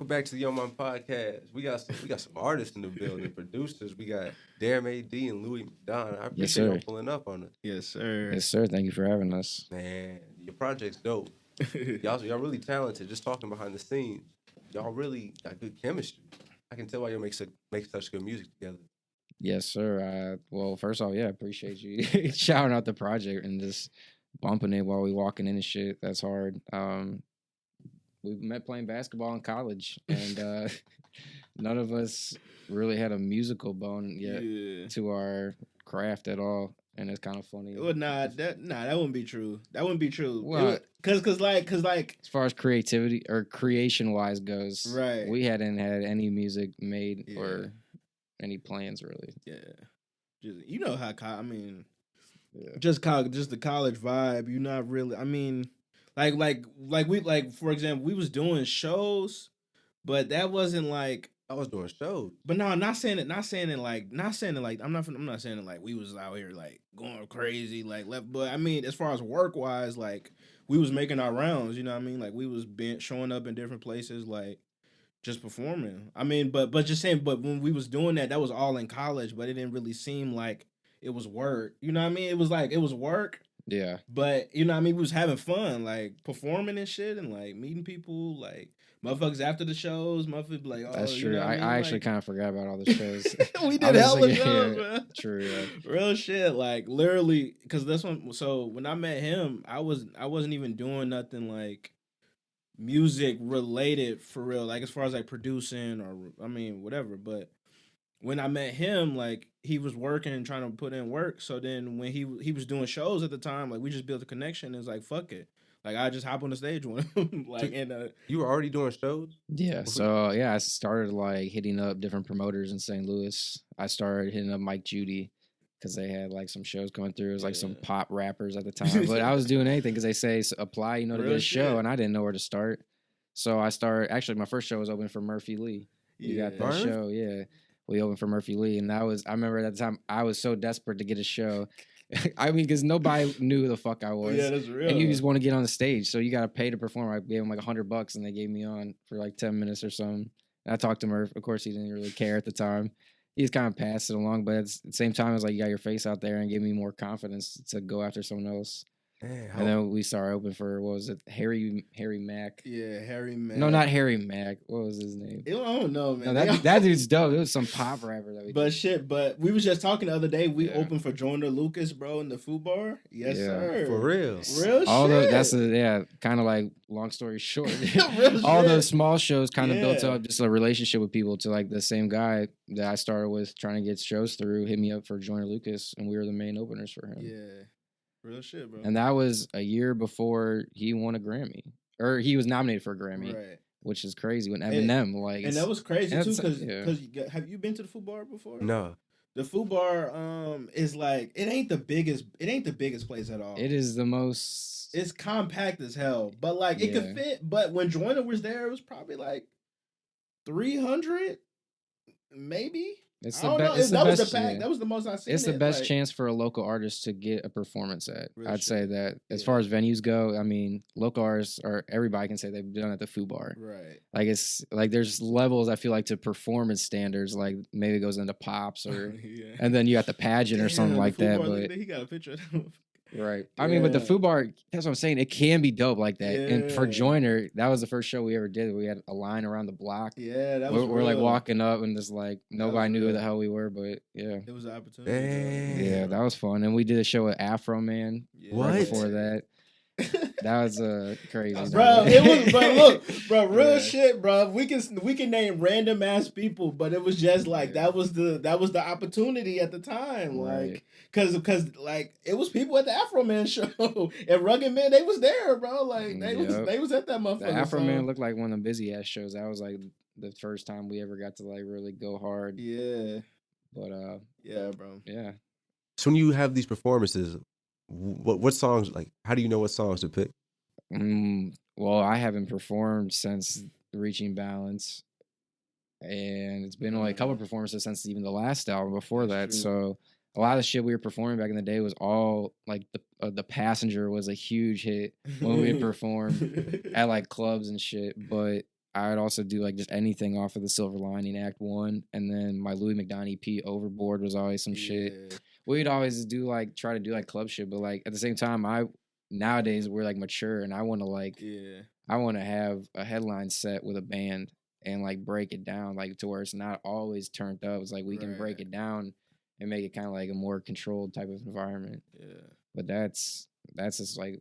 back to the Yo Mom podcast. We got some artists in the building, producers. We got Damn AD and Louie Mcdon. I Yes, appreciate y'all sir. pulling up on it. Yes, sir. Yes, sir. Thank you for having us. Man, your project's dope. Y'all really talented. Just talking behind the scenes, y'all really got good chemistry. I can tell why y'all make such good music together. Yes, sir. Well, first off, yeah, appreciate you shouting out the project and just bumping it while we walking in and shit. That's hard. We met playing basketball in college, and none of us really had a musical bone yet to our craft at all. And it's kind of funny. Well, that wouldn't be true. That wouldn't be true. Well, cause like as far as creativity or creation wise goes, right? We hadn't had any music made or any plans really. Yeah, just you know how just the college vibe. You're not really. I mean, like for example, we was doing shows, but that wasn't like. I was doing shows, but no, I'm not saying it like I'm not saying it like we was out here like going crazy like left. But I mean, as far as work wise, like we was making our rounds. You know what I mean? Like we was showing up in different places, like just performing. I mean, but just saying. But when we was doing that was all in college. But it didn't really seem like it was work. You know what I mean? It was like it was work. Yeah. But you know what I mean? We was having fun, like performing and shit, and like meeting people, like. Motherfuckers after the shows, motherfuckers be like, oh, that's true. You know I actually kind of forgot about all the shows. We did hella shows, man. True. Yeah. Real shit, like literally, because this one. So when I met him, I wasn't even doing nothing like music related for real, like as far as like producing or I mean whatever. But when I met him, like he was working and trying to put in work. So then when he was doing shows at the time, like we just built a connection. It's like fuck it. Like I just hop on the stage with him. Like and you were already doing shows? Yeah. So yeah, I started like hitting up different promoters in St. Louis. I started hitting up Mike Judy because they had like some shows going through. It was like some pop rappers at the time. But I was doing anything because they say apply, to get a show, and I didn't know where to start. So I started. Actually, my first show was open for Murphy Lee. You got that show, yeah. We opened for Murphy Lee, and I remember at the time I was so desperate to get a show. I mean, because nobody knew who the fuck I was. Yeah, that's real. And you just want to get on the stage, so you got to pay to perform. I gave them like $100, and they gave me on for like 10 minutes or something. And I talked to Murph. Of course, he didn't really care at the time. He just kind of passed it along, but at the same time, it was like you got your face out there and gave me more confidence to go after someone else. And then we started open for, what was it, Harry Mack? Yeah, Harry Mack. No, not Harry Mack. What was his name? I don't know, man. No, that dude's dope. It was some pop rapper that we did. But we was just talking the other day. We opened for Joyner Lucas, bro, in the Fubar. Yes, sir. For real. Real shit. That's kind of like, long story short. All those small shows kind of built up just a relationship with people to like the same guy that I started with trying to get shows through, hit me up for Joyner Lucas, and we were the main openers for him. Yeah. Real shit, bro. And that was a year before he won a Grammy. Or he was nominated for a Grammy. Right. Which is crazy when Eminem, and that was crazy too, because have you been to the Fubar before? No. The Fubar is like it ain't the biggest place at all. It is the most. It's compact as hell, but like it could fit. But when Joyner was there, it was probably like 300, maybe. It's the best. That was the most I've seen. It's the best chance for a local artist to get a performance at. I'd say that as far as venues go, I mean, local artists or everybody can say they've done at the Fubar. Right. Like it's like there's levels I feel like to performance standards. Like maybe it goes into pops or, and then you got the pageant or something like that. But he got a picture of him. Right. I mean, but the Fubar, that's what I'm saying. It can be dope like that. Yeah. And for Joyner, that was the first show we ever did. We had a line around the block. Yeah, that was We're like walking up and just like nobody knew who the hell we were, but yeah. It was an opportunity. Yeah, that was fun. And we did a show with Afro Man right before that. That was crazy, bro. It was, bro. Look, bro. Real shit, bro. We can name random ass people, but it was just like that was the opportunity at the time, like because like it was people at the Afro Man show and Rugged Man. They was there, bro. Like they was at that motherfucker. The Afro Man looked like one of the busy ass shows. That was like the first time we ever got to like really go hard. Yeah, but yeah, bro. Yeah. So when you have these performances, what songs, like, how do you know what songs to pick? Well, I haven't performed since Reaching Balance, and it's been only a couple of performances since even the last album before that. True. So a lot of the shit we were performing back in the day was all like the Passenger was a huge hit when we performed at like clubs and shit. But I'd also do like just anything off of the Silver Lining Act 1, and then my Louie Mcdon EP Overboard was always some shit. Yeah. We'd always do like try to do like club shit, but like at the same time, nowadays we're like mature, and I want to like Yeah. I want to have a headline set with a band and like break it down like to where it's not always turned up. It's like we can break Right. it down and make it kind of like a more controlled type of environment. Yeah. But that's just like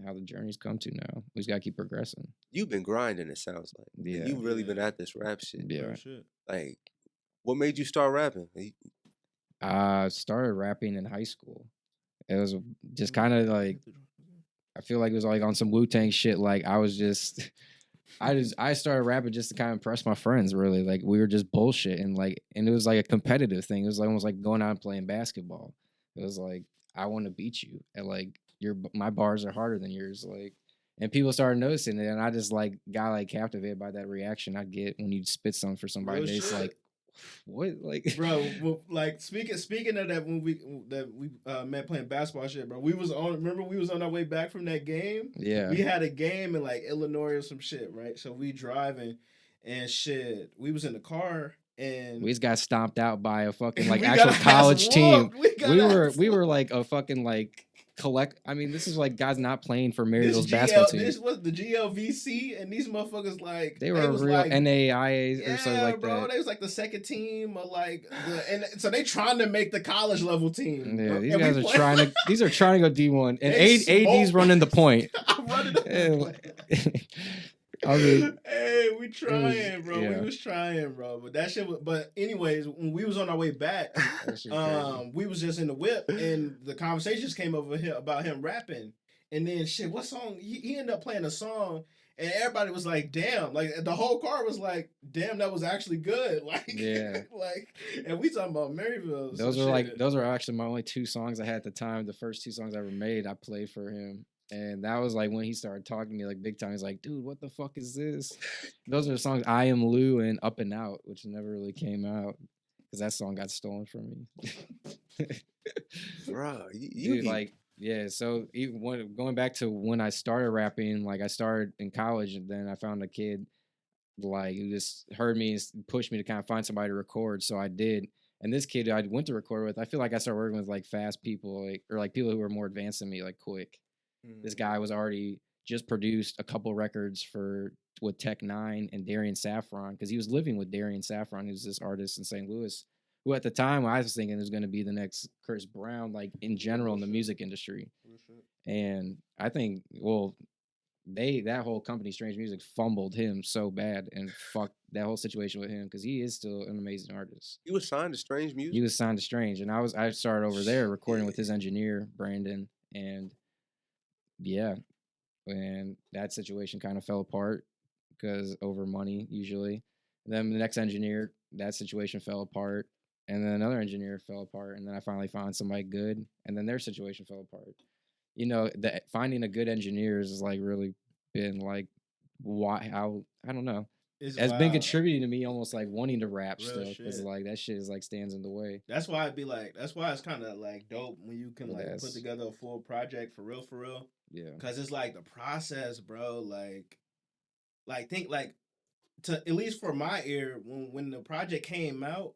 how the journey's come to now. We just gotta keep progressing. You've been grinding, it sounds like. Yeah. You've really been Yeah. at this rap shit. Yeah. Real shit. Like, what made you start rapping? I started rapping in high school. It was just kind of like I feel like it was like on some WuTang shit. Like I was just I started rapping just to kind of impress my friends. Really, like we were just bullshitting. Like, and it was like a competitive thing. It was like almost like going out and playing basketball. It was like I want to beat you, and like my bars are harder than yours. Like, and people started noticing it, and I just like got like captivated by that reaction I get when you spit something for somebody. Real It's shit. like, what, like, Bro, well, like speaking of that, when we met playing basketball shit, bro, we was on. Remember, we was on our way back from that game. yeah, We had a game in like Illinois or some shit, right? So we driving and shit. We was in the car and we just got stomped out by a fucking like we actual got our ass college team. whooped. We were like a fucking like I mean, this is like guys not playing for Maryville's this basketball team. This was the GLVC, and these motherfuckers like They were was real like, NAIAs or something like bro, that. they was like the second team or like and so they trying to make the college level team. Yeah, these And guys we are trying to. These are trying to go D1, and They AD's smoked. running the point. I'm running up. I mean, hey, we trying, bro. yeah. We was trying, bro. But that shit was. But anyways, when we was on our way back, that shit crazy. we was just in the whip, and the conversations came over here about him rapping, and then shit, what song? He ended up playing a song, and everybody was like, "Damn!" Like the whole car was like, "Damn, that was actually good." Like, Yeah. like, and we talking about Maryville. Those are actually my only two songs I had at the time. The first two songs I ever made, I played for him. And that was like when he started talking to me like big time. He's like, dude, what the fuck is this? Those are the songs I Am Lou and Up and Out, which never really came out because that song got stolen from me. Bro, Dude, like, yeah. So going back to when I started rapping, like I started in college and then I found a kid like who just heard me and pushed me to kind of find somebody to record. So I did. And this kid I went to record with, I feel like I started working with like fast people, like or like people who were more advanced than me, like quick. This guy was already just produced a couple records with Tech Nine and Darian Saffron because he was living with Darian Saffron, who's this artist in St. Louis, who at the time I was thinking was going to be the next Chris Brown, like in general in the music industry. And I think, well, that whole company, Strange Music, fumbled him so bad and fucked that whole situation with him because he is still an amazing artist. He was signed to Strange Music. He was signed to Strange, and I started over there recording with his engineer Brandon, and yeah, and that situation kind of fell apart because over money usually. And then the next engineer, that situation fell apart, and then another engineer fell apart, and then I finally found somebody good, and then their situation fell apart. You know, finding a good engineer is like really been like how I don't know. Has been contributing to me almost like wanting to rap Real still because shit. like that shit is like stands in the way. That's why it's kind of like dope when you can like put together a full project for real. Yeah. Cause it's like the process, bro. Like think like to at least for my ear when the project came out,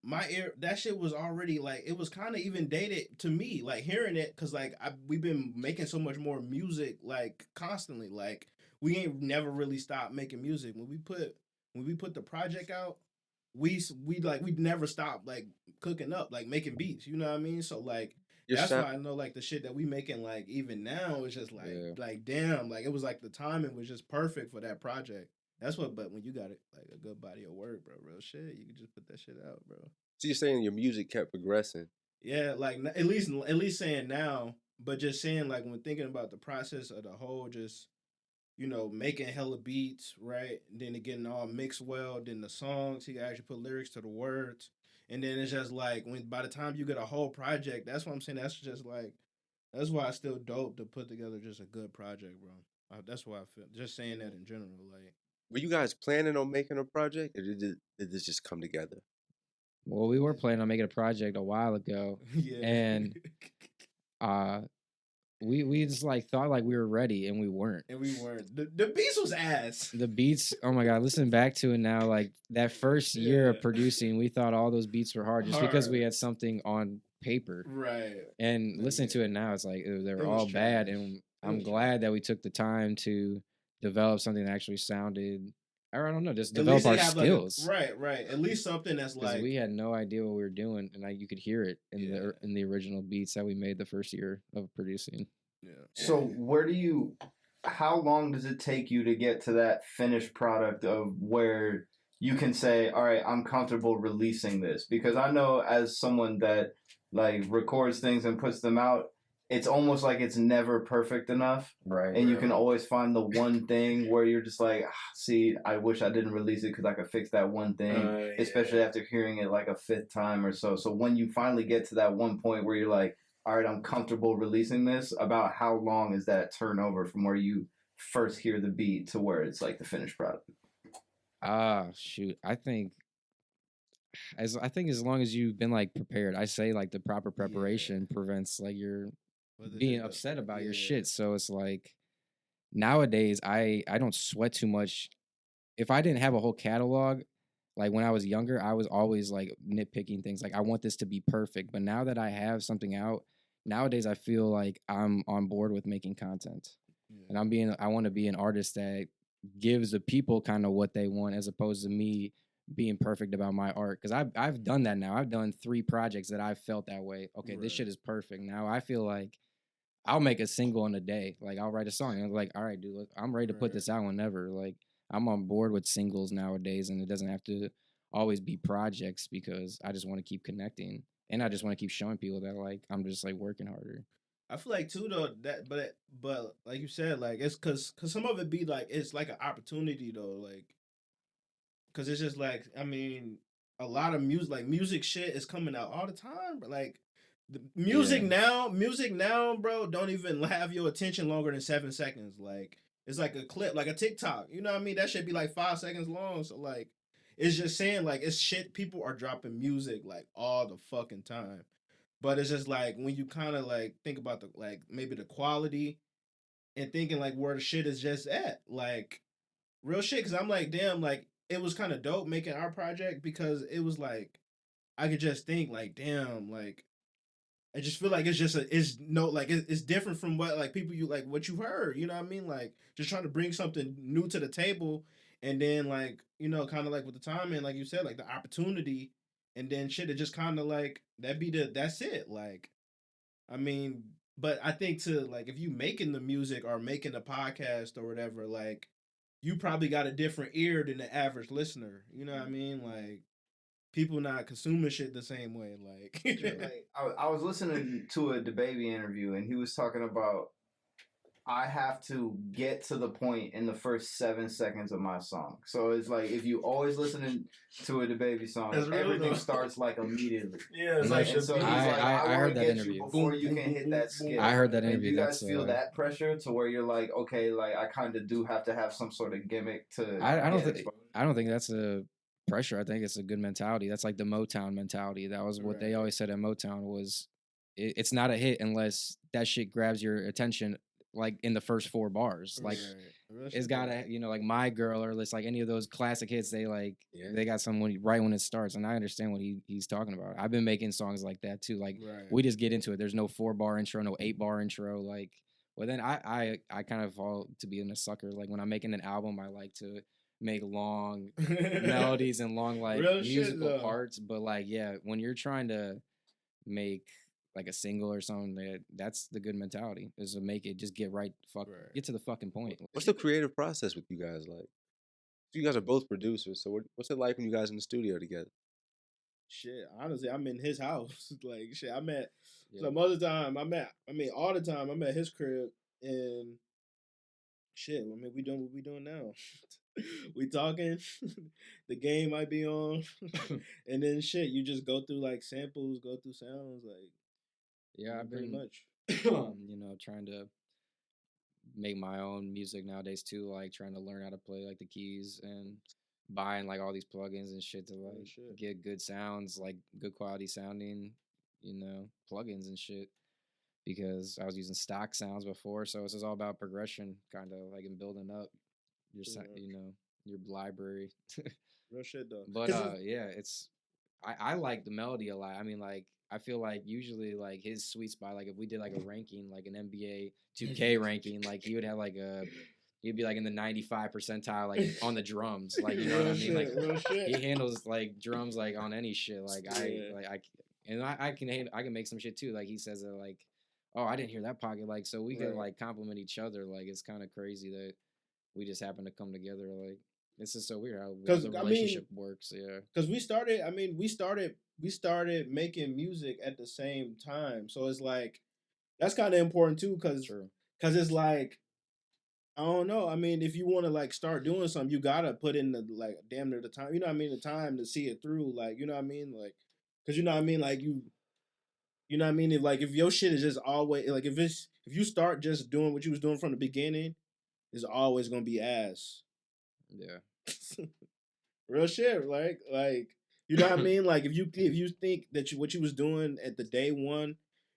my ear that shit was already like it was kind of even dated to me. Like hearing it, cause like we've been making so much more music like constantly. Like we ain't never really stopped making music. When we put the project out, we never stopped like cooking up, like making beats. You know what I mean? So like that's why I know like the shit that we making like even now is just like damn, like it was like the timing was just perfect for that project. That's what. But when you got it like a good body of work, bro, real shit, you can just put that shit out, bro. So you're saying your music kept progressing? Yeah, like at least saying now, but just saying like when thinking about the process of the whole, just you know making hella beats, right? And then it getting all mixed well. Then the songs, he actually put lyrics to the words, and then it's just like when by the time you get a whole project, that's what I'm saying. That's just like that's why it's still dope to put together just a good project, bro. That's why I feel. Just saying that in general, like. Were you guys planning on making a project, or did this just come together? Well, we were planning on making a project a while ago, Yeah. and we just like thought like we were ready and we weren't. And we weren't. The beats was ass. The beats, oh my god, listen back to it now, like that first year of producing, we thought all those beats were hard just because we had something on paper. Right. And listening to it now, it's like they were It all was bad, trash. and I'm glad that we took the time to develop something that actually sounded, or I don't know, just At least develop they our have, like, skills. right. At least something that's Because like we had no idea what we were doing, and you could hear it in the original beats that we made the first year of producing. yeah. So how long does it take you to get to that finished product of where you can say, all right, I'm comfortable releasing this? Because I know as someone that like records things and puts them out, it's almost like it's never perfect enough. Right. And you can always find the one thing where you're just like, see, I wish I didn't release it because I could fix that one thing, especially after hearing it like a fifth time or so. So when you finally get to that one point where you're like, all right, I'm comfortable releasing this, about how long is that turnover from where you first hear the beat to where it's like the finished product? Shoot. I think as long as you've been like prepared, I say like the proper preparation prevents like your being upset about your shit. So it's like nowadays I don't sweat too much. If I didn't have a whole catalog, like when I was younger, I was always like nitpicking things. Like I want this to be perfect. But now that I have something out, nowadays I feel like I'm on board with making content. And I want to be an artist that gives the people kind of what they want as opposed to me being perfect about my art. Because I've done that now. I've done 3 projects that I felt that way. Okay, this shit is perfect. Now I feel like I'll make a single in a day. Like I'll write a song and I'm like, all right, dude, look, I'm ready to put this out whenever. Like I'm on board with singles nowadays, and it doesn't have to always be projects because I just want to keep connecting and I just want to keep showing people that like I'm just like working harder. I feel like too though that but like you said, like it's cause some of it be like it's like an opportunity though, like cause it's just like I mean a lot of music shit is coming out all the time, but like the music now, bro, don't even have your attention longer than 7 seconds. Like it's like a clip, like a TikTok. You know what I mean? That should be like 5 seconds long. So like it's just saying like it's shit. People are dropping music like all the fucking time. But it's just like when you kind of like think about the like maybe the quality and thinking like where the shit is just at, like real shit. Because I'm like, damn, like it was kind of dope making our project because it was like I could just think like, damn, like I just feel like it's just it's different from what like people you like what you've heard. You know what I mean? Like just trying to bring something new to the table, and then like kind of like with the time and like you said, like the opportunity, and then shit. It just kind of like that's it. Like I mean, but I think to like if you making the music or making a podcast or whatever, like you probably got a different ear than the average listener. You know what I mean? Like people not consuming shit the same way. Like, Like I was listening to a DaBaby interview and he was talking about I have to get to the point in the first 7 seconds of my song. So it's like if you always listening to a DaBaby song, everything starts like immediately. Yeah, it's like And so he's I- like, I I heard want to that get you interview. before you can hit that skip. I heard that And interview. you guys That's feel that pressure to where you're like, okay, like I kind of do have to have some sort of gimmick to. I don't get think exposure. I don't think that's a pressure. I think it's a good mentality. That's like the Motown mentality. That was what they always said at Motown was it's not a hit unless that shit grabs your attention like in the first 4 bars. Like it's gotta, like My Girl or it's like any of those classic hits, they like they got someone right when it starts. And I understand what he's talking about. I've been making songs like that too. Like we just get into it. There's no 4-bar intro, no 8-bar intro. Like well then I kind of fall to being a sucker. Like when I'm making an album, I like to make long melodies and long like Real musical shit, parts. But like when you're trying to make like a single or something, that's the good mentality is to make it just get get to the fucking point. What's the creative process with you guys like? You guys are both producers, so what's it like when you guys in the studio together? Shit, honestly, I'm in his house. Like shit, I'm at some other time. All the time. I'm at his crib and shit. I mean, we doing what we doing now. We talking. The game might be on, and then shit. You just go through like samples, go through sounds, like I've pretty been much. trying to make my own music nowadays too, like trying to learn how to play like the keys and buying like all these plugins and shit to like get good sounds, like good quality sounding, plugins and shit. because I was using stock sounds before. So it's just all about progression, kind of like in building up your, your library. Real shit though. But yeah, I like the melody a lot. I mean, like I feel like usually like his sweet spot, like if we did like a ranking, like an NBA 2K ranking, like he would have like he'd be like in the 95 percentile, like on the drums, like you know what I mean. Like real shit. he handles like drums like on any shit. Like I can make some shit too. Like he says that like, oh, I didn't hear that pocket. Like so we can like compliment each other. Like it's kind of crazy that we just happen to come together. Like this is so weird how the relationship works. Yeah, because we started making music at the same time, so it's like that's kind of important too, because it's like I don't know. I mean, if you want to like start doing something, you gotta put in the like damn near the time. You know what I mean? The time to see it through. Like you know what I mean? Like because you know what I mean? Like you know what I mean? If your shit is just always like if you start just doing what you was doing from the beginning, it's always gonna be ass. Yeah. Real shit, like you know what I mean? Like if you think that what you was doing at the day one,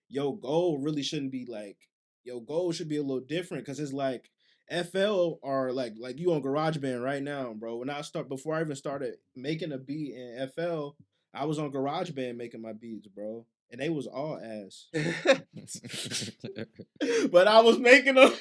your goal really shouldn't be like your goal should be a little different because it's like FL or like you on GarageBand right now, bro. Before I even started making a beat in FL, I was on GarageBand making my beats, bro. And they was all ass. But I was making them.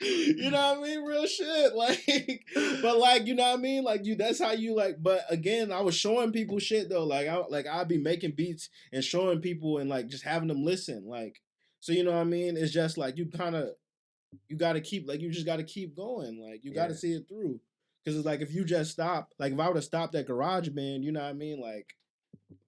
You know what I mean? Real shit. Like, but like, you know what I mean? Like that's how you like, but again, I was showing people shit though. I'd be making beats and showing people and like just having them listen. Like, so you know what I mean? It's just like you gotta keep like you just gotta keep going. Like you gotta see it through. Cause it's like if you just stop, like if I would have stopped at GarageBand, you know what I mean? Like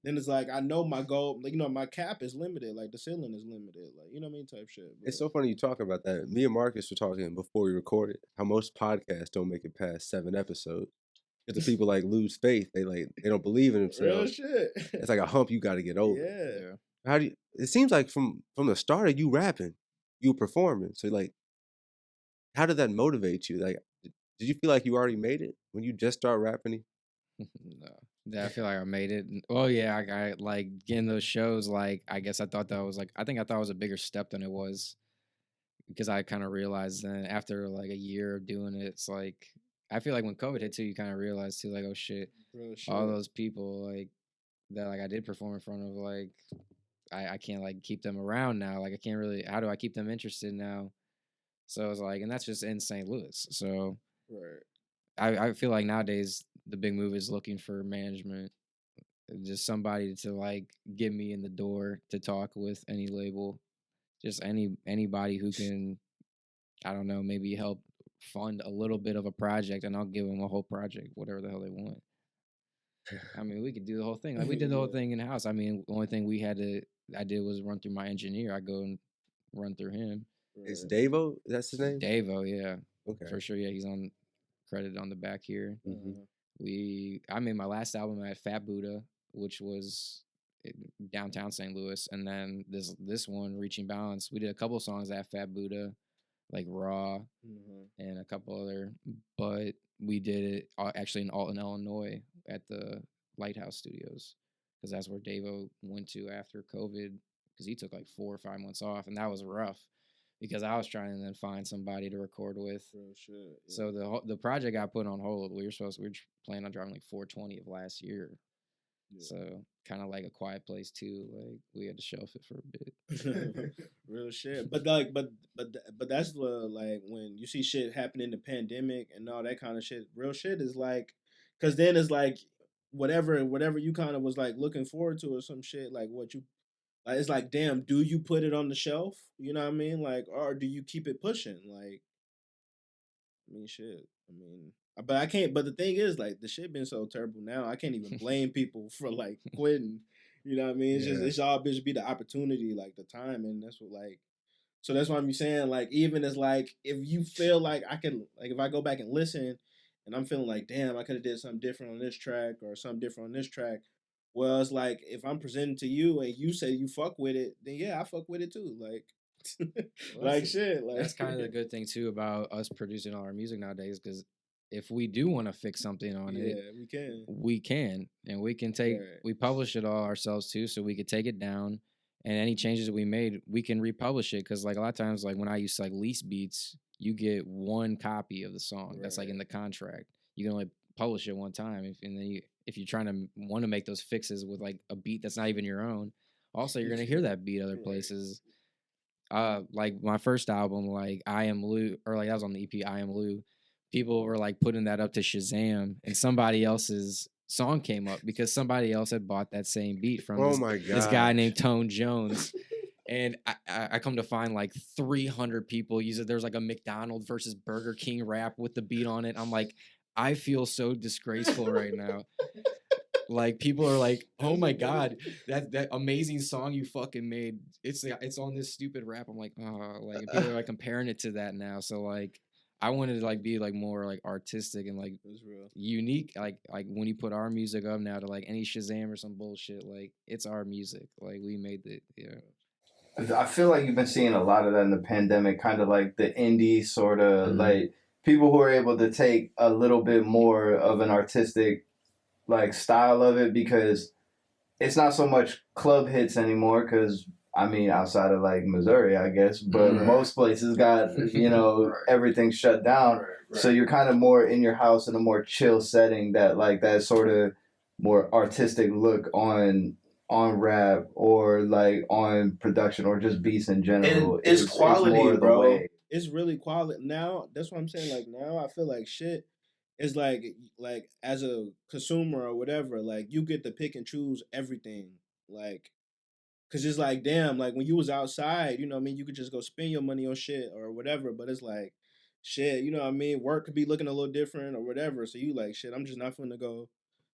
then it's like I know my goal, like you know, my cap is limited, like the ceiling is limited, like you know what I mean, type shit. It's so funny you talk about that. Me and Marcus were talking before we recorded how most podcasts don't make it past 7 episodes because the people like lose faith. They don't believe in themselves. Real shit. It's like a hump you got to get over. Yeah. How do you? It seems like from the start of you rapping, you performing. So like, how did that motivate you? Like, did you feel like you already made it when you just start rapping? No. Yeah, I feel like I made it. Oh yeah, I like getting those shows. Like I guess I thought that was like I thought it was a bigger step than it was because I kind of realized then after like a year of doing it, it's like I feel like when COVID hit too, you kind of realize too like oh shit, all those people like that like I did perform in front of like I can't like keep them around now. Like I can't really. How do I keep them interested now? So it's like, and that's just in St. Louis. So I feel like nowadays the big move is looking for management, just somebody to like get me in the door to talk with any label, just anybody who can, I don't know, maybe help fund a little bit of a project, and I'll give them a whole project, whatever the hell they want. I mean, we could do the whole thing. Like we did the whole thing in house. I mean, the only thing I did was run through my engineer. I go and run through him. It's Davo. That's his name. Davo, yeah. Okay, for sure. Yeah, he's on credited on the back here. Mm-hmm. I made my last album at Fat Buddha, which was downtown St. Louis, and then this one, Reaching Balance. We did a couple songs at Fat Buddha, like Raw, and a couple other. But we did it actually in Alton, Illinois, at the Lighthouse Studios, because that's where Davo went to after COVID, because he took like 4 or 5 months off, and that was rough. Because I was trying to then find somebody to record with. Shit, yeah. So the project got put on hold. We were planning on driving like 420 of last year. Yeah. So kind of like A Quiet Place too. Like we had to shelf it for a bit. Real shit. But like, but that's like when you see shit happen in the pandemic and all that kind of shit. Real shit is like, cause then it's like whatever you kind of was like looking forward to or some shit like what you. Like, it's like, damn, do you put it on the shelf? You know what I mean? Like, or do you keep it pushing? Like, I mean, shit. I mean, but I can't. But the thing is, like, the shit been so terrible now. I can't even blame people for like quitting. You know what I mean? It's just it's all bitch be the opportunity, like the time, and that's what like. So that's why I'm saying, like, even as like, if you feel like I can, like, if I go back and listen, and I'm feeling like, damn, I could have did something different on this track or something different on this track. Well, it's like if I'm presenting to you and you say you fuck with it, then yeah, I fuck with it too. Like, like shit. Like that's kind of the good thing too about us producing all our music nowadays, because if we do want to fix something on it, we can, and we can take we publish it all ourselves too, so we could take it down and any changes that we made, we can republish it. Because like a lot of times, like when I used to like lease beats, you get one copy of the song that's like in the contract. You can only publish it one time, and then if you're trying to want to make those fixes with like a beat that's not even your own, also you're gonna hear that beat other places. Like my first album, like I Am Lou, or like that was on the EP I Am Lou. People were like putting that up to Shazam, and somebody else's song came up because somebody else had bought that same beat from Oh my this guy gosh. named Tone Jones. And I come to find like 300 people use it. There's like a McDonald's versus Burger King rap with the beat on it. I'm like, I feel so disgraceful right now. Like people are like, oh my god, that amazing song you fucking made. It's on this stupid rap. I'm like, oh, like and people are like comparing it to that now. So like, I wanted to like be like more like artistic and like unique. Like when you put our music up now to like any Shazam or some bullshit, like it's our music. Like we made it. Yeah. I feel like you've been seeing a lot of that in the pandemic, kind of like the indie sort of like people who are able to take a little bit more of an artistic like style of it, because it's not so much club hits anymore, because I mean outside of like Missouri I guess, but most places got, you know, everything shut down, so you're kind of more in your house in a more chill setting, that like that sort of more artistic look on rap or like on production or just beats in general. It's quality, more bro. the way. It's really quality now. That's what I'm saying. Like now, I feel like shit is like as a consumer or whatever, like you get to pick and choose everything, like. Cause it's like, damn, like when you was outside, you know what I mean, you could just go spend your money on shit or whatever. But it's like, shit, you know what I mean? Work could be looking a little different or whatever. So you like, shit, I'm just not gonna go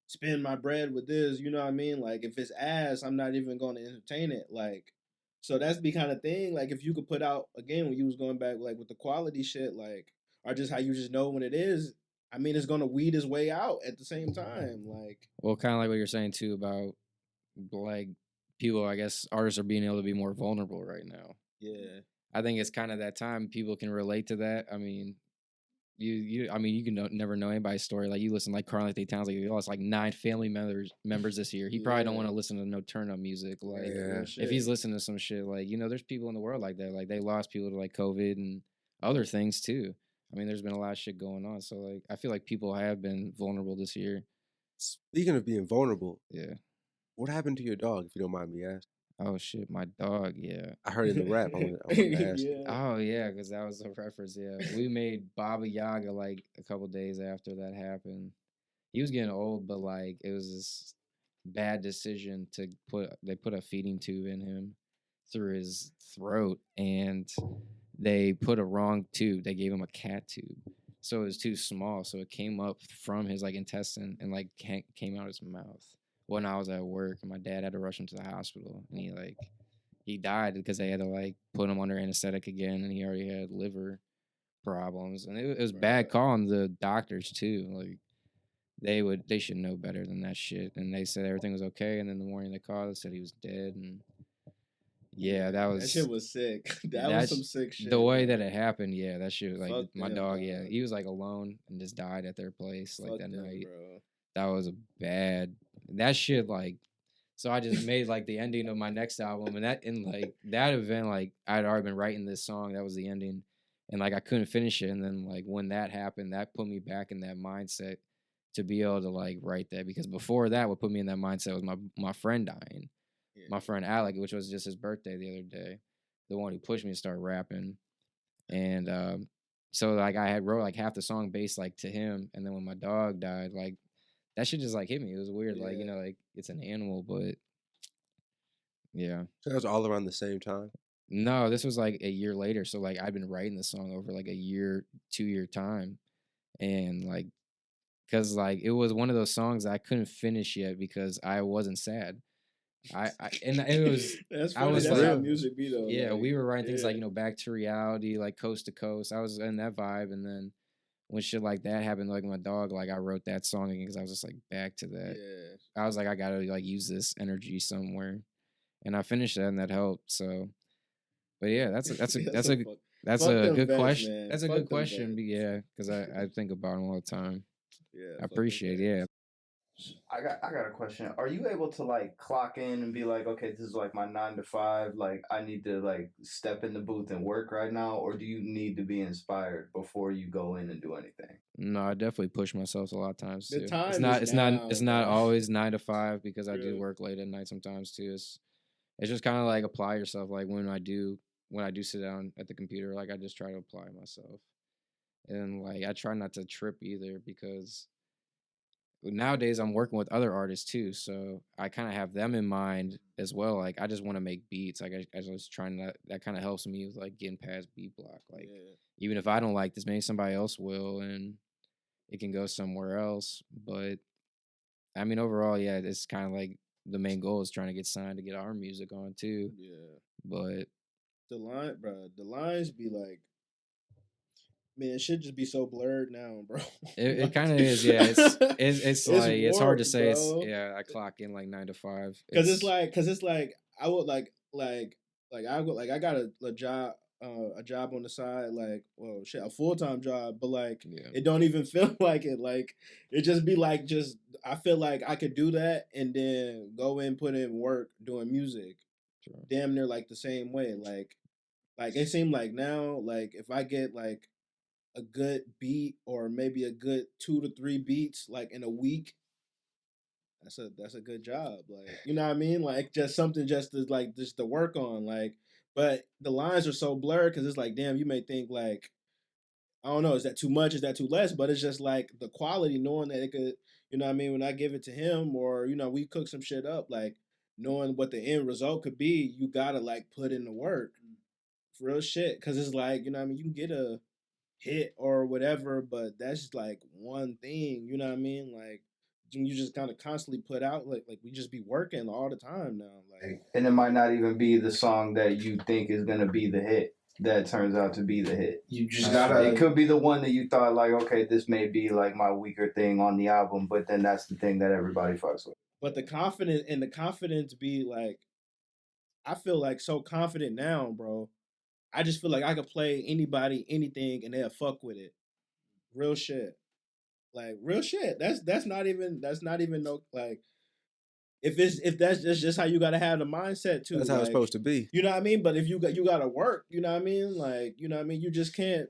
spend my bread with this, you know what I mean? Like if it's ass, I'm not even gonna entertain it. Like, so that's the kind of thing. Like if you could put out again when you was going back like with the quality shit, like or just how you just know when it is. I mean, it's gonna weed its way out at the same time. Like, well, kind of like what you're saying too about like people. I guess artists are being able to be more vulnerable right now. Yeah, I think it's kind of that time people can relate to that. I mean, I mean, you can never know anybody's story. Like you listen, like Carl Anthony Towns, like he lost like 9 family members this year. He probably don't want to listen to no turn up music. Like if he's listening to some shit, like you know, there's people in the world like that. Like they lost people to like COVID and other things too. I mean, there's been a lot of shit going on. So like, I feel like people have been vulnerable this year. Speaking of being vulnerable, Yeah. what happened to your dog, if you don't mind me asking? Oh shit, my dog. Yeah. I heard in the rap. I want to ask. yeah. Oh yeah, because that was a reference. Yeah, we made Baba Yaga like a couple days after that happened. He was getting old, but like it was this bad decision to they put a feeding tube in him through his throat, and they put a wrong tube. They gave him a cat tube, so it was too small. So it came up from his like intestine and like came out his mouth. When I was at work, and my dad had to rush him to the hospital, and he died because they had to like put him under anesthetic again, and he already had liver problems, and it was bad calling the doctors too. Like they should know better than that shit. And they said everything was okay, and then the morning they called, they said he was dead. And yeah, that shit was sick. That was some sick shit. The way that it happened, yeah, that shit like Fuck my them, dog. bro. Yeah, he was like alone and just died at their place like that them, night. bro. That was a bad. That shit like. So I just made like the ending of my next album, and like that event, like I'd already been writing this song. That was the ending, and like I couldn't finish it. And then like when that happened, that put me back in that mindset to be able to like write that, because before that, what put me in that mindset was my friend dying, my friend Alec, which was just his birthday the other day, the one who pushed me to start rapping, and so like I had wrote like half the song based like to him, and then when my dog died, like. That shit just like hit me. It was weird, like you know, like it's an animal, but yeah. So that was all around the same time. No, this was like a year later. So like I've been writing the song over like a year, 2 year time, and like because like it was one of those songs I couldn't finish yet because I wasn't sad. And it was that's funny. I was That's like, how music be though. yeah, like, we were writing things like Back to Reality, like Coast to Coast. I was in that vibe, and then when shit like that happened, like my dog, like I wrote that song again because I was just like back to that. Yeah. I was like, I gotta like use this energy somewhere, and I finished that, and that helped. So, but yeah, that's a good question. Man. That's a good question. Yeah, because I think about them all the time. Yeah, I appreciate it. Yeah. I got a question. Are you able to like clock in and be like, okay, this is like my 9 to 5. Like I need to like step in the booth and work right now, or do you need to be inspired before you go in and do anything? No, I definitely push myself a lot of times The too. time It's is not. It's now, not. It's not bro. always 9 to 5 because I do Really? work late at night sometimes too. It's just kind of like apply yourself. Like when I do sit down at the computer, like I just try to apply myself, and like I try not to trip either because nowadays I'm working with other artists too, so I kind of have them in mind as well. Like I just want to make beats. Like I was trying to that kind of helps me with like getting past beat block. Like Yeah. even if I don't like this, maybe somebody else will, and it can go somewhere else. But I mean, overall, yeah, it's kind of like the main goal is trying to get signed to get our music on too. Yeah. But The lines be like, man, it should just be so blurred now, bro. it kind of is, yeah. It's like it's hard to warped, say. It's bro. yeah. I clock in like 9 to 5. Cause it's like I would I got a job on the side, like, well shit, a full-time job, but like Yeah. it don't even feel like it. Like it just be like just I feel like I could do that and then go in, put in work doing music. Sure. Damn near like the same way. Like it seemed like now, like if I get like a good beat or maybe a good 2 to 3 beats like in a week, that's a good job. Like, you know what I mean? Like just something just to work on. Like, but the lines are so blurred because it's like, damn, you may think like, I don't know, is that too much? Is that too less? But it's just like the quality, knowing that it could, you know what I mean, when I give it to him or, you know, we cook some shit up, like knowing what the end result could be, you gotta like put in the work. For real shit. Cause it's like, you know what I mean, you can get a hit or whatever, but that's like one thing, you know what I mean? Like you just kind of constantly put out like we just be working all the time now. Like, And it might not even be the song that you think is gonna be the hit that turns out to be the hit. you just gotta. It could be the one that you thought like, okay, this may be like my weaker thing on the album, but then that's the thing that everybody fucks with. But the confidence be like, I feel like so confident now, bro. I just feel like I could play anybody, anything, and they'll fuck with it. Real shit. Like real shit. That's not even no like if that's just how you gotta have the mindset too. That's how like, it's supposed to be. You know what I mean? But if you gotta work, you know what I mean? Like, you know what I mean? You just can't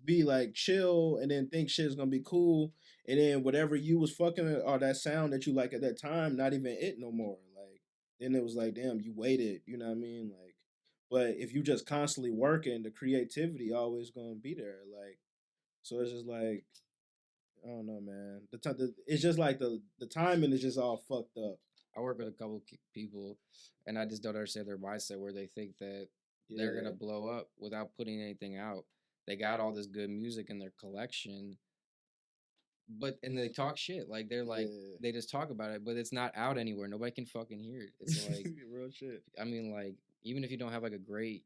be like chill and then think shit's gonna be cool and then whatever you was fucking or that sound that you like at that time, not even it no more. Like then it was like, damn, you waited, you know what I mean? Like, but if you just constantly working, the creativity always gonna be there. Like, so it's just like, I don't know, man. It's just like the timing is just all fucked up. I work with a couple people, and I just don't understand their mindset where they think that they're gonna blow up without putting anything out. They got all this good music in their collection, and they talk shit. Like they're like they just talk about it, but it's not out anywhere. Nobody can fucking hear it. It's like real shit. I mean, like even if you don't have like a great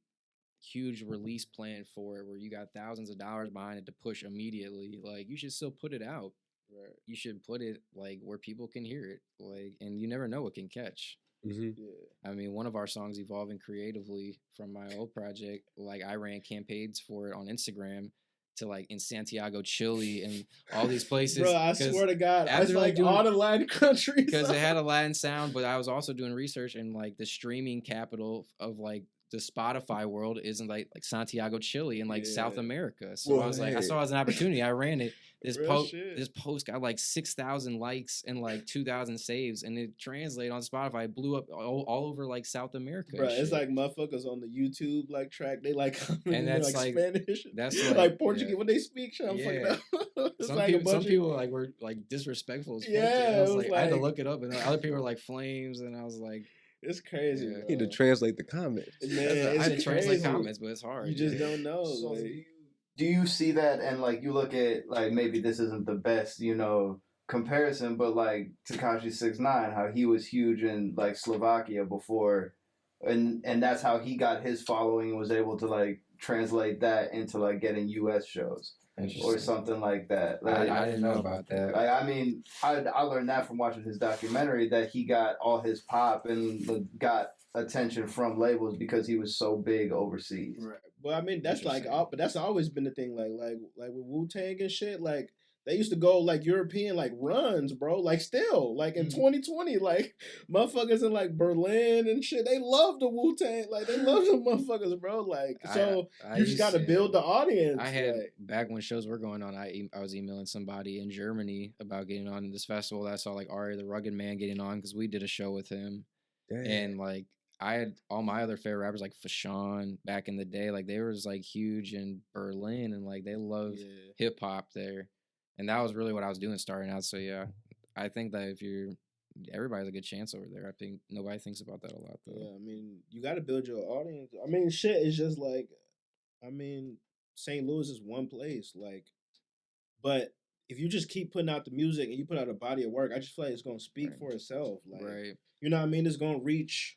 huge release plan for it where you got thousands of dollars behind it to push immediately, like you should still put it out. Right. You should put it like where people can hear it, like, and you never know what can catch. Mm-hmm. Yeah. I mean, one of our songs, Evolving Creatively, from my old project, like I ran campaigns for it on Instagram to like in Santiago, Chile, and all these places. Bro, I swear to God, I was like all the Latin countries because it had a Latin sound. But I was also doing research, and like the streaming capital of like the Spotify world isn't like Santiago, Chile, and like South America. So I was like, I saw it as an opportunity. I ran it. This post got like 6,000 likes and like 2,000 saves, and it translated on Spotify. It blew up all over like South America. Bro, it's like motherfuckers on the YouTube like track. They like and that's like Spanish. That's like Portuguese when they speak. Shit, I'm fucking up. Some people like were like disrespectful as fuck. I was like, I had to look it up, and other people were like flames, and I was like. It's crazy. You need to translate the comments. Man, I had to translate comments, but it's hard. You just don't know. So like, do you see that and like you look at like maybe this isn't the best, comparison, but like Tekashi 6ix9ine, how he was huge in like Slovakia before and that's how he got his following and was able to like translate that into like getting US shows. Or something like that. Like, I didn't know about that. Like, I mean, I learned that from watching his documentary that he got all his pop and got attention from labels because he was so big overseas. Right. Well, I mean, that's like, but that's always been the thing. Like with WuTang and shit. Like they used to go like European like runs, bro. Like still, like in 2020, like motherfuckers in like Berlin and shit. They love the WuTang, like they love the motherfuckers, bro. Like so, you just got to build the audience. I had like, back when shows were going on. I was emailing somebody in Germany about getting on this festival. That I saw like Ari the Rugged Man getting on because we did a show with him, and like I had all my other favorite rappers like Fashawn back in the day. Like they were just like huge in Berlin and like they loved hip hop there. And that was really what I was doing starting out. So yeah, I think that if you're everybody has a good chance over there. I think nobody thinks about that a lot though. Yeah, I mean, you got to build your audience. I mean, shit is just like, I mean, St. Louis is one place, like, but if you just keep putting out the music and you put out a body of work, I just feel like it's gonna speak for itself. Like, you know what I mean? It's gonna reach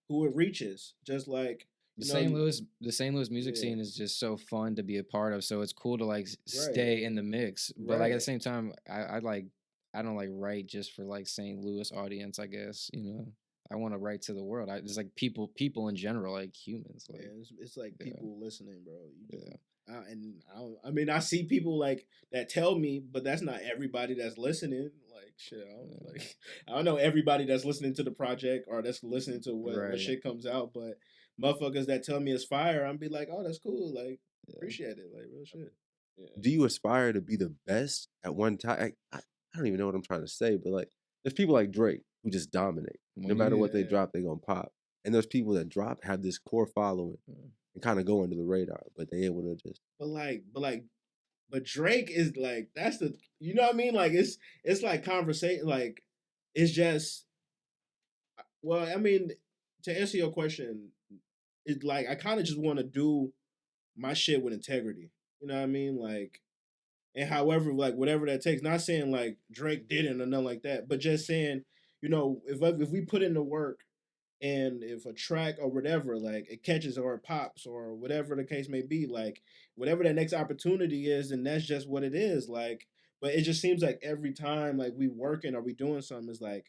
who it reaches. Just like the St. Louis music scene is just so fun to be a part of. So it's cool to like stay in the mix. But like at the same time, I don't like write just for like St. Louis audience. I guess I want to write to the world. It's like people in general, like humans. Like it's like people listening, bro. I mean, I see people like that tell me, but that's not everybody that's listening. Like shit, I don't know everybody that's listening to the project or that's listening to what shit comes out, but motherfuckers that tell me it's fire, I'm be like, oh, that's cool, like appreciate it, like real shit. Yeah. Do you aspire to be the best at one time? I don't even know what I'm trying to say, but like there's people like Drake who just dominate. No matter what they drop, they gonna pop. And there's people that have this core following and kind of go under the radar, but they able to just. But Drake is like that's the you know what I mean? Like it's like conversation. Like it's just. Well, I mean, to answer your question, it's like I kind of just want to do my shit with integrity. You know what I mean? Like, and however, like whatever that takes. Not saying like Drake didn't or nothing like that, but just saying, if we put in the work. And if a track or whatever, like it catches or it pops or whatever the case may be, like whatever that next opportunity is, then that's just what it is. Like, but it just seems like every time like we working or we doing something is like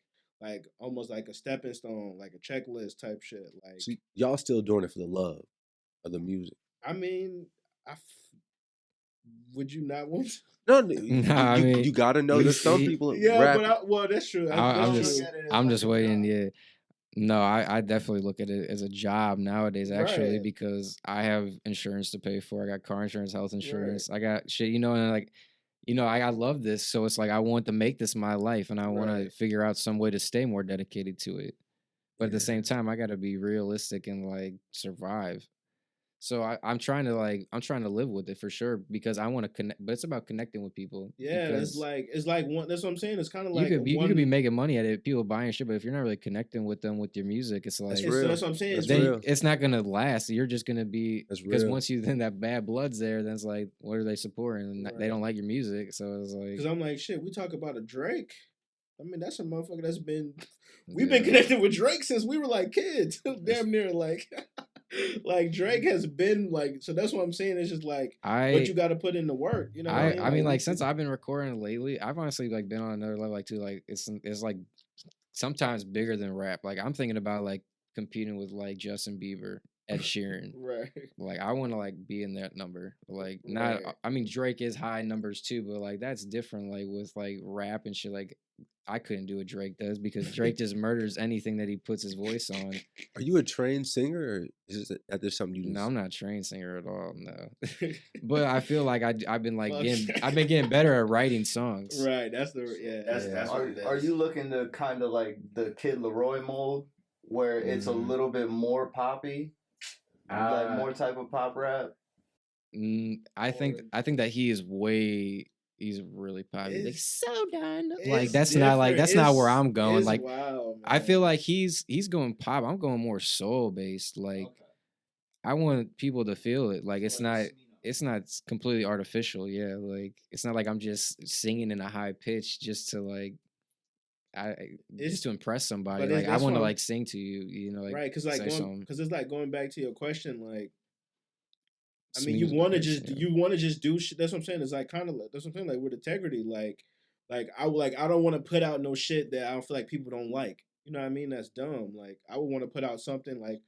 almost like a stepping stone, like a checklist type shit. Like, so y'all still doing it for the love of the music? I mean, would you not want to? No, I mean, you gotta know that some people. Yeah, but that's true. I'm just waiting. Yeah. No, I definitely look at it as a job nowadays, actually, because I have insurance to pay for. I got car insurance, health insurance. I got shit, and like, I love this. So it's like, I want to make this my life and I want to figure out some way to stay more dedicated to it. But at the same time, I got to be realistic and like survive. So I'm trying to live with it for sure because I want to connect, but it's about connecting with people. Yeah, it's like one. That's what I'm saying. It's kind of like you could be making money at it, people buying shit, but if you're not really connecting with them with your music, it's like that's what I'm saying. It's not gonna last. You're just gonna be because once then that bad blood's there, then it's like, what are they supporting? They don't like your music, so it's like because I'm like shit. We talk about a Drake. I mean, that's a motherfucker that's been. We've been connected with Drake since we were like kids, damn near like. Like Drake has been like, so that's what I'm saying. It's just like what you got to put in the work, you know. I mean, like since I've been recording lately, I've honestly like been on another level, like too. Like it's like sometimes bigger than rap. Like I'm thinking about like competing with like Justin Bieber, Ed Sheeran, right? Like I want to like be in that number. Like not, I mean Drake is high numbers too, but like that's different. Like with like rap and shit, like. I couldn't do what Drake does because Drake just murders anything that he puts his voice on. Are you a trained singer, or is that there's something you? No, I'm not a trained singer at all. No, but I feel like I've been like getting better at writing sons. Right, that's that's what it is. Are you looking to kind of like the Kid Leroy mold, where it's a little bit more poppy, like more type of pop rap? I think that he's really poppy. Like so done. Like that's not where I'm going. Like wild, I feel like he's going pop. I'm going more soul based. Like I want people to feel it. Like it's not completely artificial. Yeah. Like it's not like I'm just singing in a high pitch just to like just to impress somebody. Like I want to like sing to you, like right, because it's like going back to your question, like I mean, you want to just do shit. That's what I'm saying. It's like kind of that's what I'm saying. Like with integrity, like I don't want to put out no shit that I don't feel like people don't like. you know what I mean? That's dumb. Like I would want to put out something like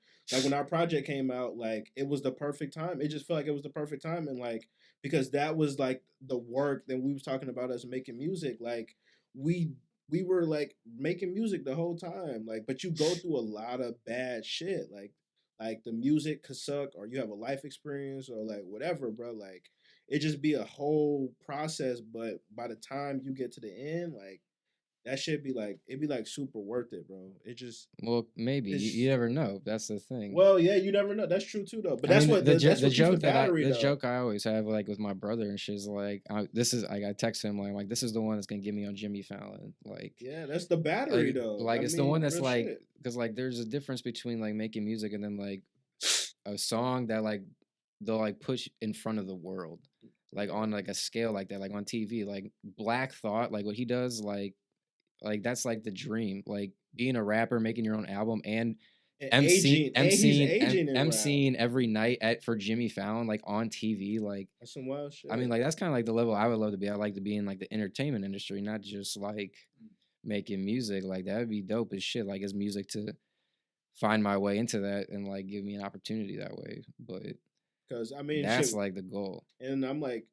when our project came out, like it was the perfect time. It just felt like it was the perfect time, and like because that was like the work that we was talking about us making music. Like we we were like making music the whole time. Like, but you go through a lot of bad shit. Like the music could suck, or you have a life experience, or like whatever, bro. Like it just be a whole process. But by the time you get to the end, like that shit be like it'd be like super worth it, bro. It just Well, maybe you it's never know. That's the thing. well, yeah, you never know. That's true too, though. But I that's mean, what that's the what keeps the joke that battery, the though. joke I always have like with my brother and shit is like, this is like I text him like this is the one that's gonna get me on Jimmy Fallon. Like, Yeah, that's the battery, though. like I it's the mean, one that's real like shit. because like there's a difference between like making music and then like a song that like they'll like push in front of the world, like on like a scale like that, like on TV, like Black Thought, like what he does, like that's like the dream, like being a rapper, making your own album, and And aging, and he's aging in rap. emceeing every night for Jimmy Fallon, like on TV, like That's some wild shit. I mean, like that's kind of like the level I would love to be. I like to be in like the entertainment industry, not just like making music. Like that would be dope as shit. Like as music to find my way into that and like give me an opportunity that way. But because I mean, that's shit, like the goal. and I'm like,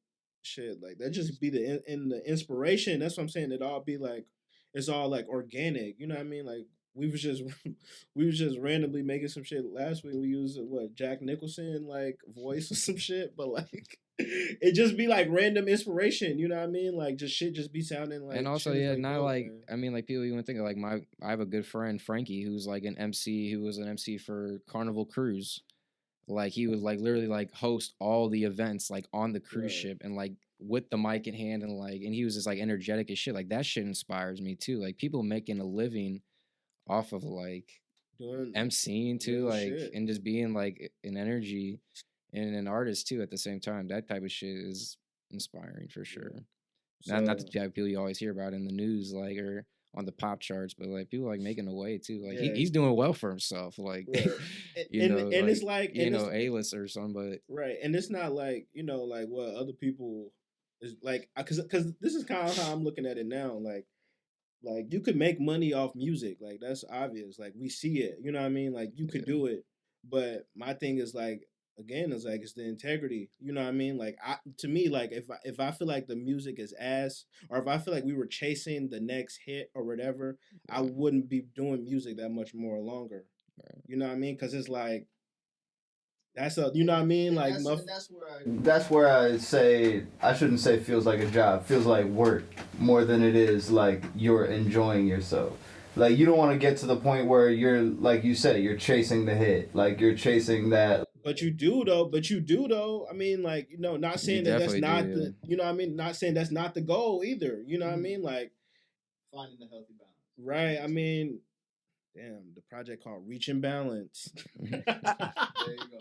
shit, like that just be the inspiration. That's what I'm saying. It all be like, it's all like organic. You know what I mean? Like we was just we was just randomly making some shit last week. We used what Jack Nicholson like voice or some shit, but like it just be like random inspiration. You know what I mean? Like just shit just be sounding like. And also, shit is, yeah, like, not dope, like man. I mean, like people even think of like I have a good friend Frankie who's like an MC who was an MC for Carnival Cruise. Like he would like literally like host all the events like on the cruise Right. ship and like with the mic in hand and like and he was just like energetic as shit. Like that shit inspires me too. Like people making a living off of like Doing MCing too, real like shit. and just being like an energy and an artist too at the same time. That type of shit is inspiring for sure. Not the So type of people you always hear about in the news, like or on the pop charts, but like people like making a way too. Like yeah, he's doing well for himself. Like right. you know, And like it's like you and it's know, A-list or something, but right, and it's not like like what other people is like because this is kind of how I'm looking at it now. Like you could make money off music, like that's obvious. Like we see it, you know what I mean? Like you could yeah, do it, but my thing is like again, is like it's the integrity. You know what I mean? Like to me, like if I feel like the music is ass, or if I feel like we were chasing the next hit or whatever, I yeah, wouldn't be doing music that much more longer. right. You know what I mean? Because it's like that's a you know what I mean? Like That's where I say I shouldn't say feels like a job. Feels like work more than it is like you're enjoying yourself. Like you don't want to get to the point where you're like you said you're chasing the hit. Like you're chasing that. But you do though. But you do though. I mean, like not You saying that that's definitely do, not yeah. the. You know what I mean? Not saying that's not the goal either. You know what I mean? Like Finding the healthy balance. right. I mean, damn, the project called Reaching Balance. There you go.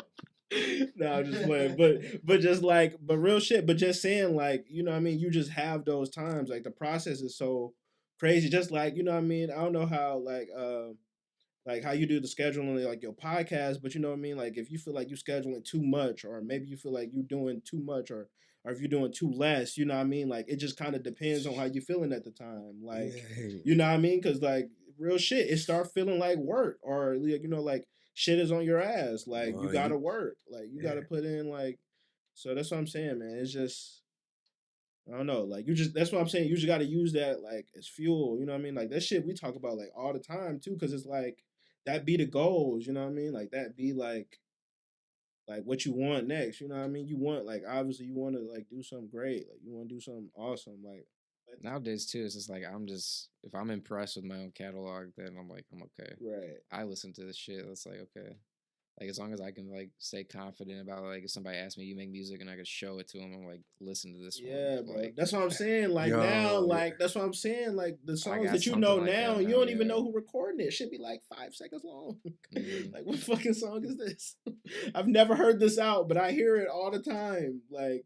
No, I'm just playing. But real shit. But just saying, like, you know what I mean? You just have those times. Like the process is so crazy. Just like, you know what I mean? I don't know how like how you do the scheduling like your podcast, but you know what I mean? Like if you feel like you're scheduling too much, or maybe you feel like you're doing too much, or if you're doing too less, you know what I mean? Like it just kind of depends on how you're feeling at the time. Like, you know what I mean? Cause like real shit, it start feeling like work, or like, like shit is on your ass. Like you gotta work. Like you gotta put in like so that's what I'm saying, man. It's just I don't know, like that's what I'm saying. You just gotta use that like as fuel, you know what I mean? Like that shit we talk about like all the time too, cause it's like that be the goals, you know what I mean? Like that be like what you want next, you know what I mean? You want like obviously you want to like do something great, like you want to do something awesome, like Nowadays too, it's just like I'm just if I'm impressed with my own catalog, then I'm like I'm okay. right. I listen to this shit. It's like okay. Like as long as I can like stay confident about like if somebody asks me you make music and I can show it to them, I'm like listen to this Yeah, one. bro. Like That's what I'm saying. Like Yo, now, yeah. like that's what I'm saying. Like the I songs got that you something know like now, that you now, don't even yeah. know who recording it. It should be like 5 seconds long. Mhm. Like what fucking song is this? I've never heard this out, but I hear it all the time. Like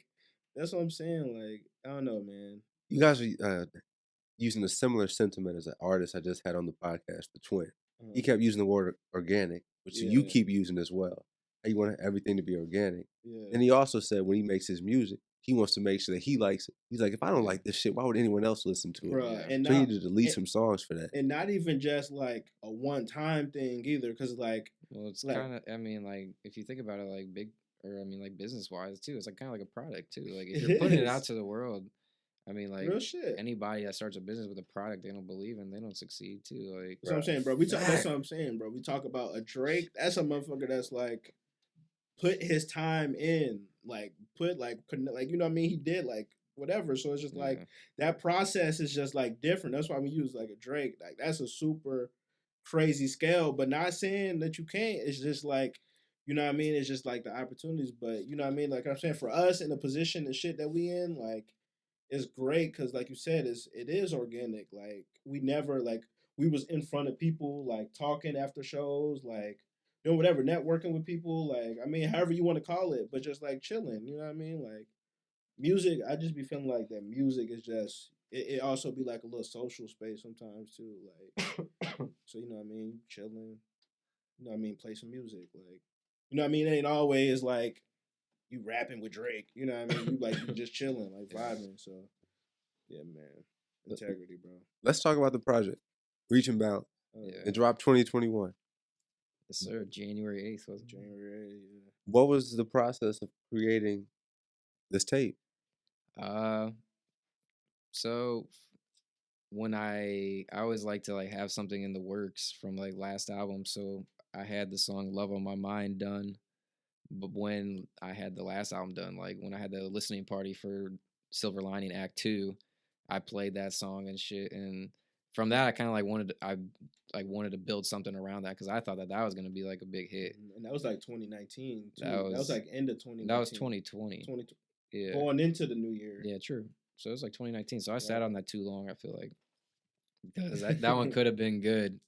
that's what I'm saying. Like I don't know, man. You guys are using a similar sentiment as an artist I just had on the podcast, the Twin. He kept using the word organic, which you Yeah. keep using as well. How you want everything to be organic. Yeah. And he also said when he makes his music, he wants to make sure that he likes it. He's like, if I don't like this shit, why would anyone else listen to it? Bruh, and So he not, needed to delete some songs for that. and not even just like a one-time thing either, because like, Well, it's like, kind of. I mean, like if you think about it, like like business wise too, it's like kind of like a product too. Like if It you're putting it is. out to the world, I mean, like real shit. anybody that starts a business with a product they don't believe in, they don't succeed too. Like That's what I'm saying, bro. That's what I'm saying, bro. We talk about a Drake. That's a motherfucker that's like put his time in, like put like you know what I mean. He did like whatever. So it's just like that process is just like different. That's why we use like a Drake. Like that's a super crazy scale, but not saying that you can't. It's just like, you know what I mean. It's just like the opportunities, but you know what I mean. Like I'm saying, for us in the position and shit that we in, like. It's great because, like you said, it is organic. Like we never we was in front of people like talking after shows, like doing whatever, networking with people. Like I mean, however you want to call it, but just like chilling. You know what I mean? Like music, I just be feeling like that music is just. It also be like a little social space sometimes too. Like so, you know what I mean? Chilling. You know what I mean? Play some music. Like you know what I mean? It ain't always like. You rapping with Drake, you know what I mean? You just chilling, like vibing. So, yeah, man, integrity, bro. Let's talk about the project, Reaching Balance. It dropped 2021. Yes, sir. January 8th was January 8th. Yeah. What was the process of creating this tape? So when I always like to like have something in the works from like last album, so I had the song "Love on My Mind" done. But when I had the last album done, like when I had the listening party for Silver Lining Act 2, I played that song and shit. And from that, I kind of like wanted to build something around that because I thought that was going to be like a big hit. And that was like 2019 too. That was like end of 2019. That was 2020. Yeah. Going into the new year. Yeah, true. So it was like 2019. So I sat on that too long, I feel like. Because that one could have been good.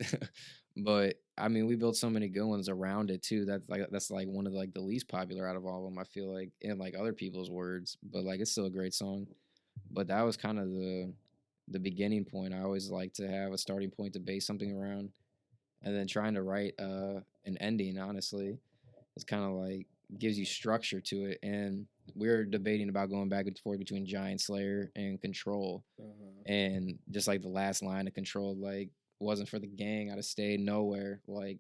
But I mean, we built so many good ones around it too. That's like one of like the least popular out of all of them. I feel like, in like other people's words, but like it's still a great song. But that was kind of the beginning point. I always like to have a starting point to base something around, and then trying to write an ending. Honestly, it's kind of like gives you structure to it. And we're debating about going back and forth between Giant Slayer and Control, and just like the last line of Control, like. Wasn't for the gang, I'd have stayed nowhere. Like,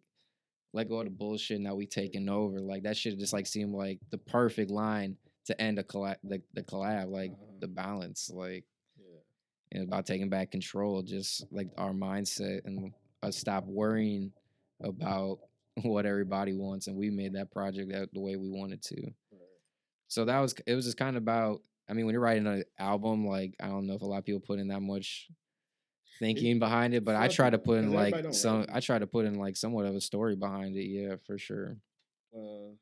let go of the bullshit. Now we taking over. Like that shit just like seemed like the perfect line to end the collab. Like the balance. Like, and about taking back control. Just like our mindset and us stop worrying about what everybody wants, and we made that project out the way we wanted to. So it was just kind of about. I mean, when you're writing an album, like I don't know if a lot of people put in that much thinking behind it, but I try to put in like somewhat of a story behind it. Yeah, for sure.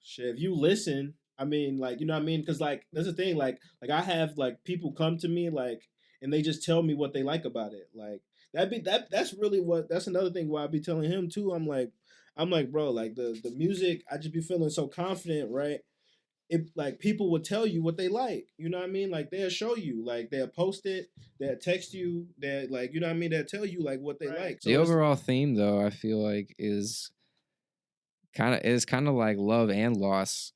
Shit, if you listen, I mean, like, you know what I mean? Because like that's the thing, like I have like people come to me like, and they just tell me what they like about it. Like that's really that's another thing why I be telling him too. I'm like, bro, like the music, I just be feeling so confident, right? It like people will tell you what they like, you know what I mean? Like they'll show you, like they'll post it, they'll text you, they'll like, you know what I mean? They'll tell you like what they like. So the overall theme, though, I feel like is kind of like love and loss,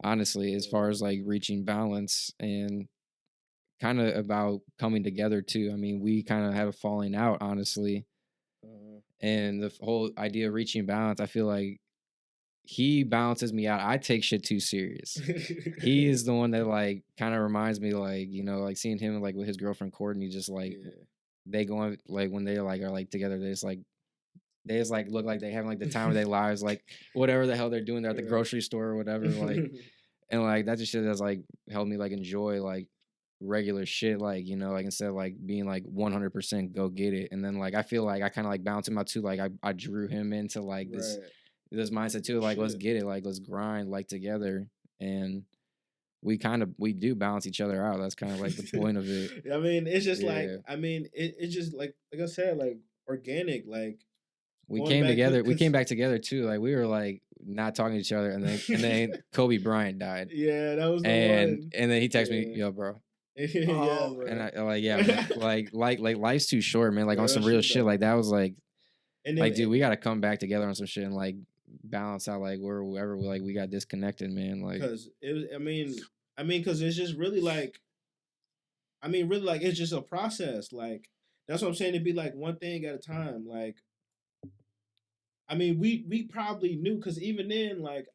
honestly, as far as like reaching balance and kind of about coming together too. I mean, we kind of have a falling out, honestly, and the whole idea of reaching balance, I feel like. He balances me out. I take shit too serious. He is the one that like kind of reminds me, like, you know, like seeing him like with his girlfriend Courtney, just like they go on, like when they like are like together, they just like look like they having like the time of their lives, like whatever the hell they're doing there at the grocery store or whatever, like, and like that just shit has like helped me like enjoy like regular shit, like, you know, like instead of like being like 100% go get it, and then like I feel like I kind of like balance him out too, like I drew him into like this mindset too, like let's get it, like let's grind like together, and we do balance each other out. That's kind of like the point of it. I mean, it's just like, I mean, it's just like I said, like organic, like we came together. We came back togetger too. Like we were like not talking to each other, and then Kobe Bryant died. Yeah, that was the one. And then he texted me, "Yo, bro." Yeah, bro. And I like, yeah, man. like life's too short, man. Like on some real shit. Like that was like, and then, like, dude, we got to come back together on some shit and like balance out like wherever we got disconnected, man. Like, because it was, I mean, I mean, because it's just really like, really like it's just a process. Like that's what I'm saying. It'd be like one thing at a time. Like I mean, we probably knew because even then, like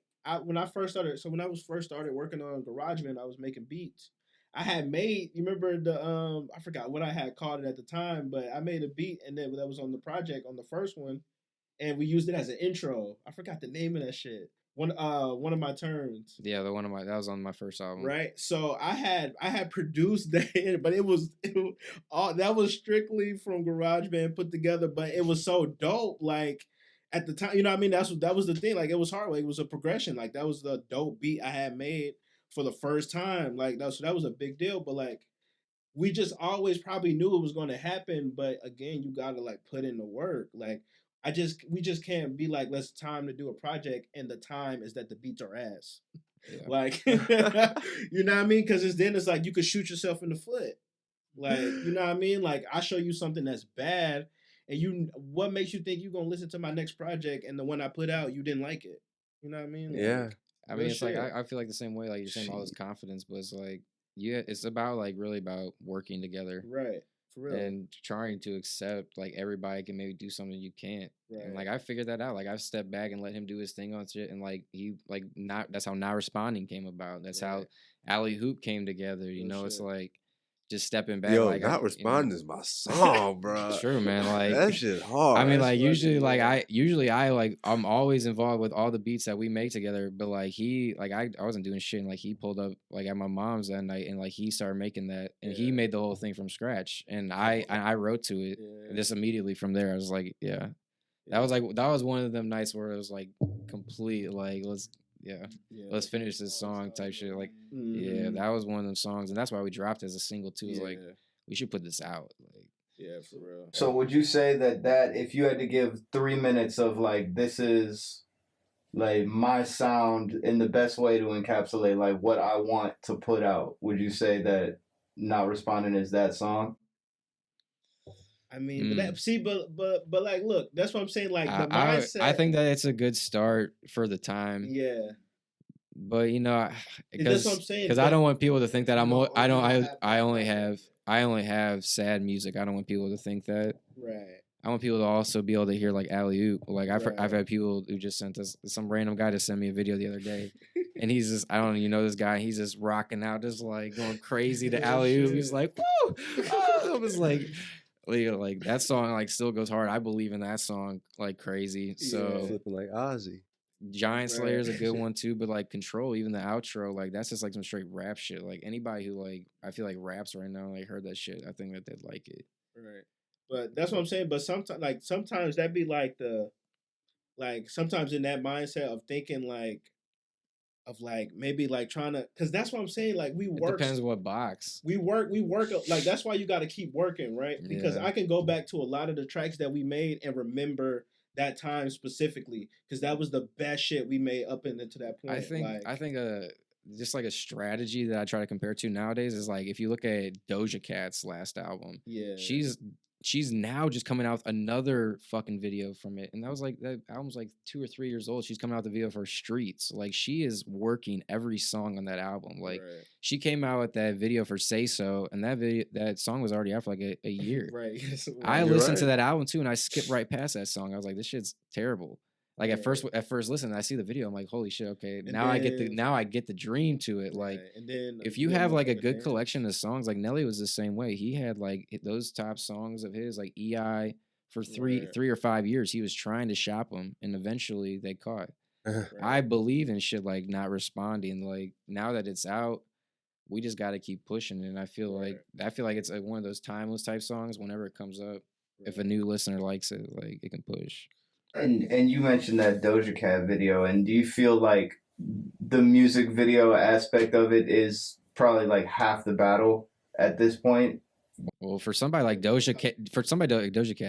when I first started, so when I was first started working on GarageBand, I was making beats. I had made, you remember the I forgot what I had called it at the time, but I made a beat and then that was on the project on the first one, and we used it as an intro. I forgot the name of that shit. One of my turns. Yeah, that was on my first album. Right. So I had produced that, but it was all that was strictly from GarageBand put together, but it was so dope. Like at the time, you know what I mean? That was the thing. Like it was hard. Like it was a progression. Like that was the dope beat I had made for the first time. Like that was a big deal. But like we just always probably knew it was going to happen, but again, you got to like put in the work. Like we just can't be like, let's time to do a project, and the time is that the beats are ass. Yeah. Like, you know what I mean? Because it's like you could shoot yourself in the foot. Like, you know what I mean? Like, I show you something that's bad, and what makes you think you're gonna listen to my next project, and the one I put out, you didn't like it? You know what I mean? Like, yeah. I mean, it's shit. Like I feel like the same way. Like you're saying all this confidence, but it's like it's about like really about working together, right? For real. And trying to accept like everybody can maybe do something you can't. Right. And like I figured that out. Like I've stepped back and let him do his thing on shit, and like he like not that's how Not Responding came about. That's how Alley Hoop came together. You know, shit. It's like just stepping back. Yo, like Not Responding is my song, bro. It's true, man. Like that shit hard. I mean, like I'm always involved with all the beats that we make together. But like I wasn't doing shit. And like he pulled up like at my mom's that night, and like he started making that, and he made the whole thing from scratch. And I wrote to it just immediately from there. I was like, yeah. That was one of them nights where it was like complete like let's finish this song type shit. Like that was one of them songs, and that's why we dropped it as a single too. It's like we should put this out. Like yeah, for real. So would you say that if you had to give 3 minutes of like this is like my sound in the best way to encapsulate like what I want to put out, would you say that Not Responding is that song? I mean, but like, look, that's what I'm saying. Like the mindset. I think that it's a good start for the time. Yeah. But you know, that's what I'm saying. Because I don't want people to think that I only have sad music. I don't want people to think that. Right. I want people to also be able to hear like Alley Oop. Like I've had people who just sent us some random guy to send me a video the other day, and he's just I don't know this guy. He's just rocking out, just like going crazy to Alley Oop. He's like, woo! Oh, I was like that song like still goes hard. I believe in that song like crazy. So flipping like Ozzy. Giant Slayer is a good one too, but like Control, even the outro, like that's just like some straight rap shit. Like anybody who like I feel like raps right now, like heard that shit, I think that they'd like it. Right. But that's what I'm saying. But sometimes that'd be like sometimes in that mindset of thinking of maybe like trying to, because that's what I'm saying. Like we work. It depends what box. We work. Like that's why you got to keep working, right? Because I can go back to a lot of the tracks that we made and remember that time specifically, because that was the best shit we made up into that point. I think just like a strategy that I try to compare to nowadays is like if you look at Doja Cat's last album, she's now just coming out with another fucking video from it, and that album's like 2 or 3 years old. She's coming out with the video for Streets. Like she is working every song on that album. Like she came out with that video for Say So, and that song was already out for like a year. Right. I listened to that album too, and I skipped right past that song. I was like, this shit's terrible. Like at first listen, I see the video, I'm like, holy shit, okay. I get the dream to it. Like and then if you have like a good collection of songs, like Nelly was the same way. He had like those top songs of his, like EI for 3 or 5 years. He was trying to shop them, and eventually they caught. I believe in shit like Not Responding. Like now that it's out, we just got to keep pushing. And I feel like it's like one of those timeless type songs. Whenever it comes up, if a new listener likes it, like it can push. And you mentioned that Doja Cat video, and do you feel like the music video aspect of it is probably like half the battle at this point? Well, for somebody like Doja Cat,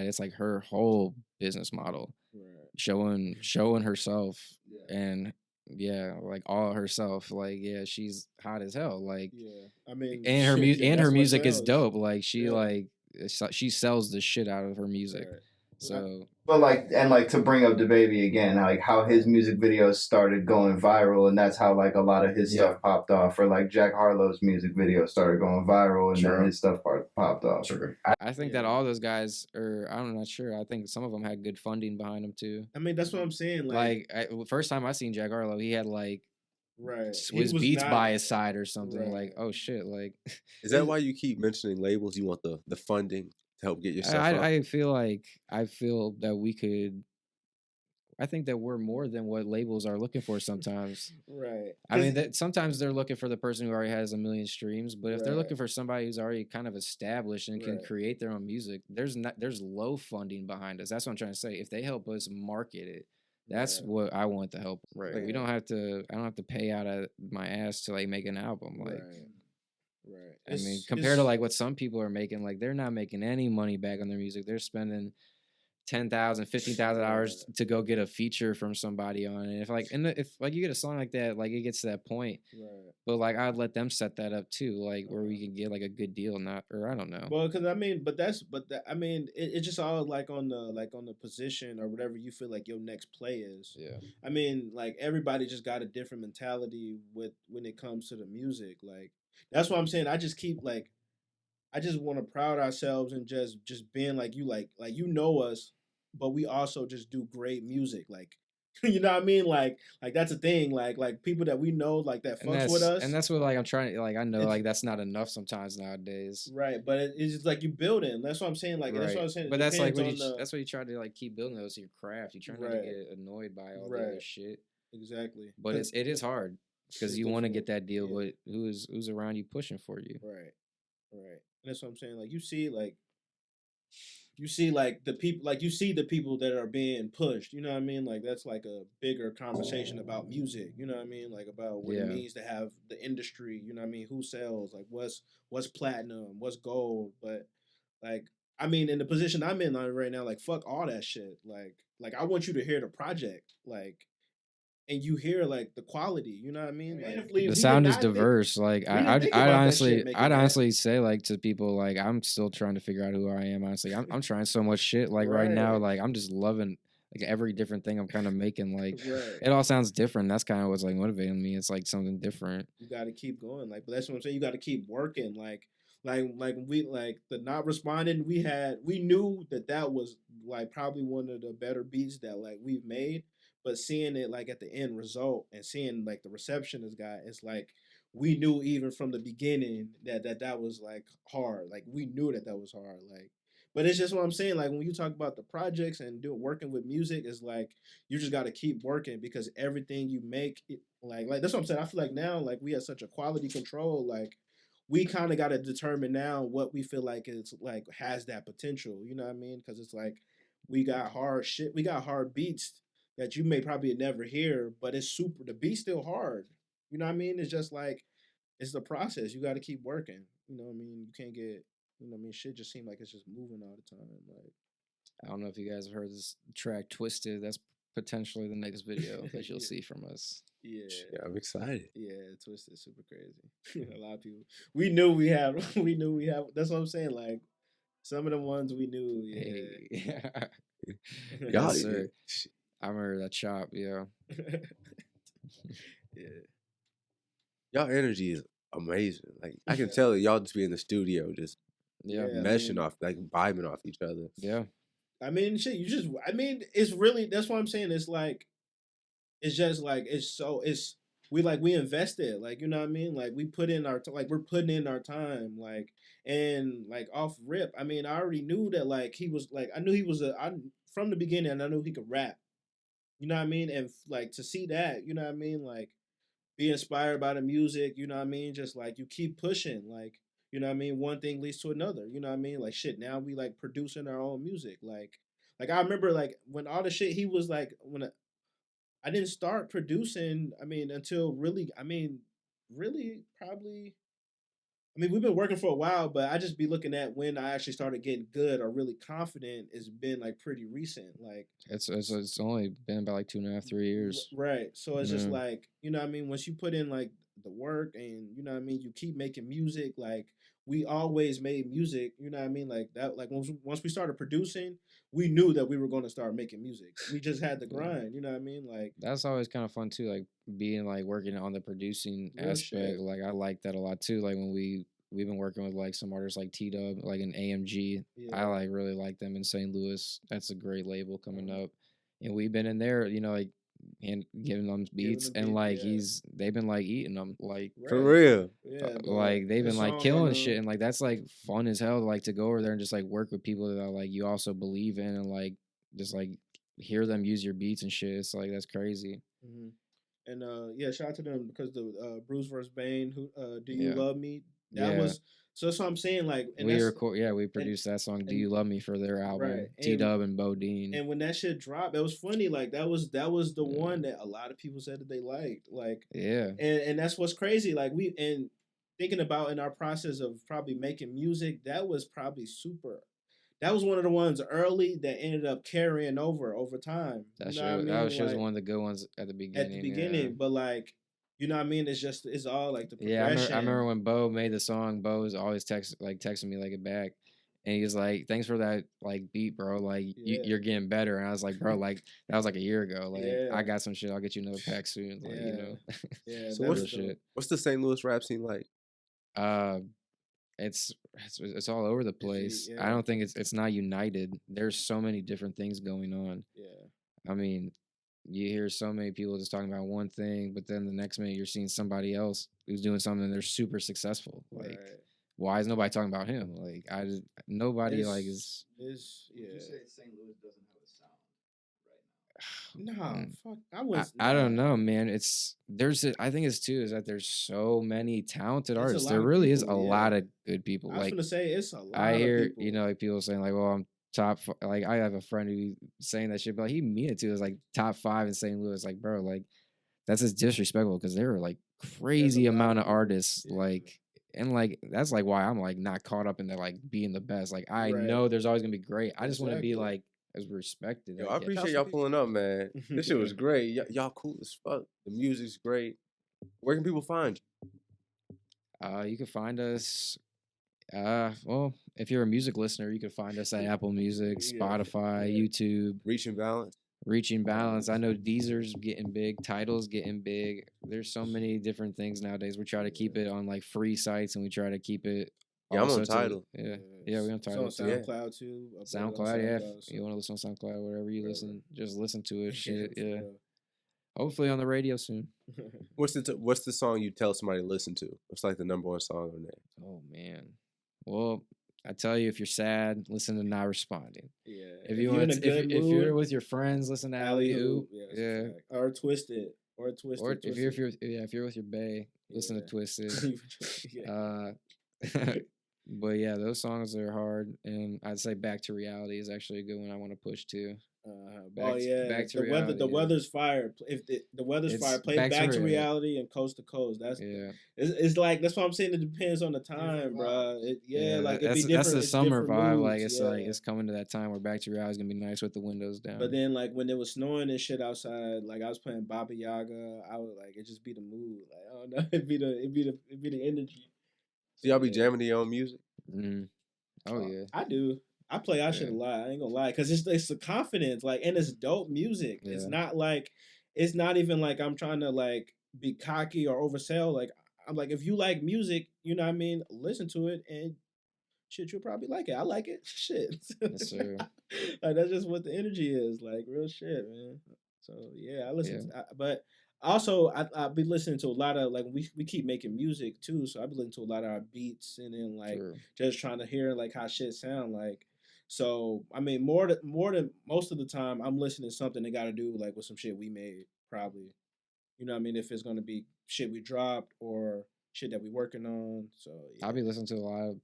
it's like her whole business model, showing herself, and like all herself. Like she's hot as hell. Like I mean, and her music is dope. Like she sells the shit out of her music. So, but like to bring up the baby again, like how his music videos started going viral, and that's how like a lot of his stuff popped off. Or like Jack Harlow's music videos started going viral, and then his stuff popped off. I think that all those guys, or I'm not sure. I think some of them had good funding behind them too. I mean, that's what I'm saying. First time I seen Jack Harlow, he had like right Swizz Beats by his side or something. Right. Like, oh shit! Like, is that why you keep mentioning labels? You want the funding to help get yourself up? I feel that we could. I think that we're more than what labels are looking for sometimes. Right. I mean, that sometimes they're looking for the person who already has 1 million streams, but if they're looking for somebody who's already kind of established and can create their own music, there's low funding behind us. That's what I'm trying to say. If they help us market it, that's what I want to help. Right. Like, I don't have to pay out of my ass to like make an album. Like, right. I mean, compared to like what some people are making, like they're not making any money back on their music. They're spending 10,000, 15,000 hours to go get a feature from somebody on it. If you get a song like that, like it gets to that point. Right. But like I'd let them set that up too, like where we can get like a good deal, or I don't know. Well, because I mean, it's just all like on the position or whatever you feel like your next play is. Yeah. I mean, like everybody just got a different mentality when it comes to the music. Like that's what I'm saying. I just want to proud ourselves and just being like you know us, but we also just do great music. Like, you know what I mean? Like that's a thing. Like people that we know like that fucks with us. And that's what like I'm trying to like I know like that's not enough sometimes nowadays. Right, but it's just like you building. That's what I'm saying. Like that's what I'm saying. But that's like that's what you try to like keep building those your craft. You try not to get annoyed by all the other shit. Exactly. But it is hard because you want to get that deal, but who's around you pushing for you? Right. And that's what I'm saying. Like you see like the people that are being pushed. You know what I mean? Like that's like a bigger conversation about music. You know what I mean? Like about what it means to have the industry. You know what I mean? Who sells? Like what's platinum? What's gold? But like I mean, in the position I'm in right now, like fuck all that shit. Like I want you to hear the project. Like. And you hear like the quality, you know what I mean? Like, the sound is diverse. Like I'd honestly say like to people like I'm still trying to figure out who I am. Honestly, I'm trying so much shit. Like right now, like I'm just loving like every different thing I'm kind of making. Like it all sounds different. That's kind of what's like motivating me. It's like something different. You got to keep going. Like, but that's what I'm saying. You got to keep working. Like the not responding. We knew that was like probably one of the better beats that like we've made. But seeing it like at the end result and seeing like the reception it's got, it's like we knew even from the beginning that was like hard. Like we knew that was hard. Like, but it's just what I'm saying. Like when you talk about the projects and working with music, is like you just got to keep working because everything you make, like that's what I'm saying. I feel like now like we have such a quality control. Like we kind of got to determine now what we feel like is like has that potential. You know what I mean? Because it's like we got hard shit. We got hard beats that you may probably never hear, but it's the beat's still hard. You know what I mean? It's just like, it's the process. You got to keep working. You know what I mean? You can't get, you know what I mean? Shit just seems like it's just moving all the time. Like, I don't know if you guys have heard this track Twisted. That's potentially the next video that you'll see from us. Yeah, I'm excited. Yeah, Twisted, super crazy. A lot of people. We knew we have. That's what I'm saying. Like some of the ones we knew. Yeah. Y'all, sir. I remember that chop, yeah. Y'all energy is amazing. Like I can tell y'all just be in the studio, just meshing off, like vibing off each other. Yeah. I mean, shit. It's really. That's what I'm saying. It's like, it's just like we invested. Like you know what I mean. Like we put in we're putting in our time. Like and like off rip. I mean, I already knew that like he was like I knew he was from the beginning. I knew he could rap. You know what I mean? And like to see that, you know what I mean? Like be inspired by the music, you know what I mean? Just like you keep pushing, like, you know what I mean? One thing leads to another, you know what I mean? Like shit, now we like producing our own music. Like I remember like when all the shit he was like when I didn't start producing, I mean, until really probably we've been working for a while, but I just be looking at when I actually started getting good or really confident. It's been like pretty recent. Like it's only been about like 2.5, 3 years. Right. So it's just like, you know what I mean? Once you put in like the work and you know what I mean, you keep making music, like we always made music. You know what I mean? Like that. Like once we started producing, we knew that we were going to start making music. We just had the Yeah. grind. You know what I mean? Like That's always kind of fun too, like being like working on the producing real aspect. shit. Like I like that a lot too. Like when we've been working with like some artists like T Dub, like an AMG. I Yeah. like really like them in St. Louis. That's a great label coming up, and we've been in there, you know, like and giving them beats, them and beats, like yeah. they've been like eating them, like For Right. real. Yeah. But like they've the been like song killing on the shit, and like that's like fun as hell, like to go over there and just like work with people that like you also believe in, and like just like hear them use your beats and shit. It's like that's crazy. Mhm. And yeah, shout out to them because the Bruce versus Bane, who Do You Yeah. Love Me? That Yeah. was so that's what I'm saying. Like, and We that's record, yeah, we and produced that song "Do and You Love Me" for their right. album. T Dub and Bodine. And when that shit dropped, it was funny. Like that was the Yeah. one that a lot of people said that they liked. Like, Yeah, and that's what's crazy. Like we and thinking about in our process of probably making music, that was probably super. That was one of the ones early that ended up carrying over time. You that know what I shit. That mean? was just Like one of the good ones at the at the beginning. beginning, but like you know what I mean? It's all like the Yeah, progression. I remember when Bo made the song. Bo was always texting me like it back, and he was like, "Thanks for that like beat, bro. Like Yeah. you're getting better." And I was like, "Bro, like that was like a year ago. Like Yeah. I got some shit. I'll get you another pack soon. Like you know, Yeah. So that's what's dope. what's the St. Louis rap scene like? uh, it's all over the place. I yeah. don't think it's not united. There's so many different things going on. Yeah. I mean, you hear so many people just talking about one thing, but then the next minute you're seeing somebody else who's doing something and they're super successful. Like, Right. why is nobody talking about him? Like, nobody like is. Is Would yeah. you say St. Louis doesn't have a sound right Nah, Mm. fuck. I was. I don't nah. know, man. I think it's too is that there's so many talented It's a artists. lot There of really is a people, lot yeah. of good people. I was Like gonna say it's a lot I of hear, people. you know, like people saying like, "Well, I'm top." Like I have a friend who saying that shit, but he mean it too. It's like top 5 in St. Louis. Like, bro, like that's just disrespectful because there are like crazy lot amount of of people, artists. yeah. Like, and like that's like why I'm like not caught up in the like being the best. Like I Right. know there's always gonna be great. I just want to be Exactly. like as respected. Yo, I I guess. appreciate y'all pulling up, man. This shit was great. Y'all cool as fuck. The music's great. Where can people find you? You can find us. Well, if you're a music listener, you can find us at Apple Music, Yeah, Spotify, yeah. YouTube. Reaching Balance. Reaching Balance. I know Deezer's getting big, Tidal's getting big. There's so many different things nowadays. We try to keep it on like free sites, and we try to keep it. Yeah, I'm on also to- Tidal. yeah, we on It's Tidal on too. SoundCloud too. Upload it on SoundCloud, yeah. If so you want to listen on SoundCloud, whatever you wherever. listen, just listen to it. Shit, for yeah. real. Hopefully on the radio soon. What's the song you tell somebody to listen to? What's like the number one song on there? Oh man. Well, I tell you, if you're sad, listen to Not Responding. Yeah. If you you're in want, a good if mood, you're with your friends, listen to Alley Hoop. that's Yeah. a fact. Or Twisted. Or Twisted. Or Twisted. if you're with your bae, listen to Yeah. Twisted. Yeah. But yeah, those songs are hard, and I'd say Back to Reality is actually a good one I want to push too. Back to the Reality, the yeah. weather's fire. If the weather's It's fire, play Back to Reality and Coast to Coast. That's Yeah. it's like that's what I'm saying. It depends on the time, bro. Like it'd be different. That's the it's summer different vibe. moods, Like it's yeah. like it's coming to that time where Back to Reality is gonna be nice with the windows down. But then like when it was snowing and shit outside, like I was playing Baba Yaga, I was like it just be the mood. Like I don't know, it'd be the energy. So y'all be jamming to your own music? Mm. Oh yeah, I do. I play our shit a lot. I ain't gonna lie, cause it's the confidence, like, and it's dope music. Yeah. It's not like, it's not even like I'm trying to like be cocky or oversell. Like I'm like, if you like music, you know what I mean, listen to it and shit, you'll probably like it. I like it. Shit. yes sir. Like that's just what the energy is. Like real shit, man. So yeah, I listen. But also I be listening to a lot of like we keep making music too. So I be listening to a lot of our beats and then like True. just trying to hear like how shit sound like. So I mean more than most of the time I'm listening to something that got to do like with some shit we made probably. You know what I mean? If it's gonna be shit we dropped or shit that we working on. So yeah. I'll be listening to a lot of.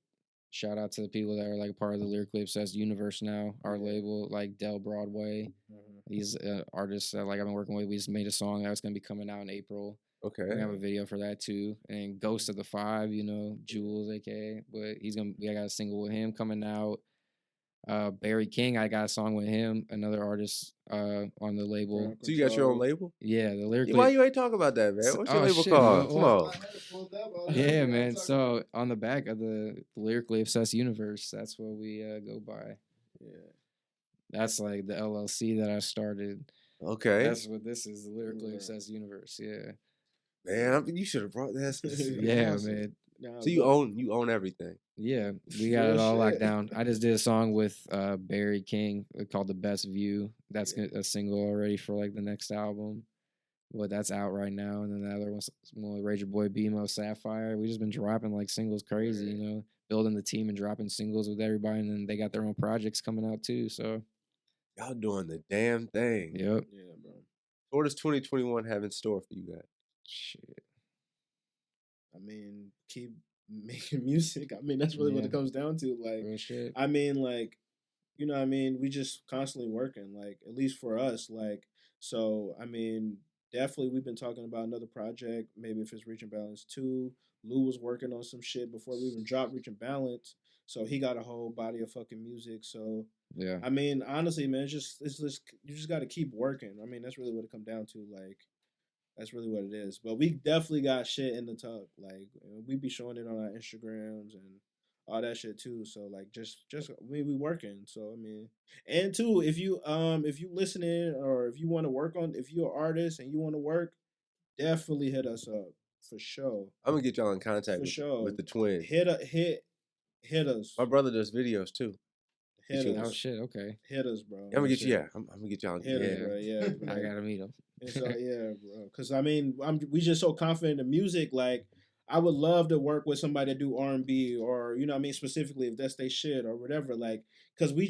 Shout out to the people that are like part of the Lyrically Obsessed Universe now, our label, like Del Broadway. These artists that like I've been working with. We just made a song that's gonna be coming out in April. Okay. We have a video for that too. And Ghost of the Five, you know, Jules, aka. But we got a single with him coming out. Barry King, I got a song with him, another artist on the label. So you got your own label? Yeah, the lyrically. Why you ain't talking about that, man? What's your label shit, called? well, Come on. Yeah, man. So on the back of the lyrically obsessed universe, that's what we go by. Yeah, that's like the LLC that I started. Okay. That's what this is, the lyrically obsessed universe. Yeah. Man, you should have brought that. Yeah, awesome. Man. So you own everything. Yeah, we got it all locked down. I just did a song with Barry King called "The Best View." That's a single already for like the next album, but that's out right now. And then the other one's with Rage Boy BMO Sapphire. We just been dropping like singles crazy, you know, building the team and dropping singles with everybody. And then they got their own projects coming out too. So y'all doing the damn thing. Yep. Yeah, bro. What does 2021 have in store for you guys? Shit. I mean, keep making music. I mean, that's really what it comes down to. Like, real shit. I mean, like, you know what I mean? We just constantly working, like, at least for us. Like, so, I mean, definitely we've been talking about another project. Maybe if it's Reaching Balance 2. Lou was working on some shit before we even dropped Reaching Balance. So he got a whole body of fucking music. So, yeah. I mean, honestly, man, it's just you just got to keep working. I mean, that's really what it comes down to. Like, that's really what it is. But we definitely got shit in the tuck. Like, we be showing it on our Instagrams and all that shit too. So like, just we working. So I mean, and too, if you listening or if you want to work on, if you're an artist and you want to work, definitely hit us up for sure. I'm gonna get y'all in contact with the twins. Hit us. My brother does videos too. Hit us. Oh shit, okay. Hit us, bro. I'm gonna get you. Yeah, I'm gonna get y'all. Hit us, bro. Yeah, bro. I gotta meet him. And so yeah, bro. Because I mean, we just so confident in music. Like, I would love to work with somebody that do R&B or, you know what I mean, specifically if that's their shit or whatever. Like, because we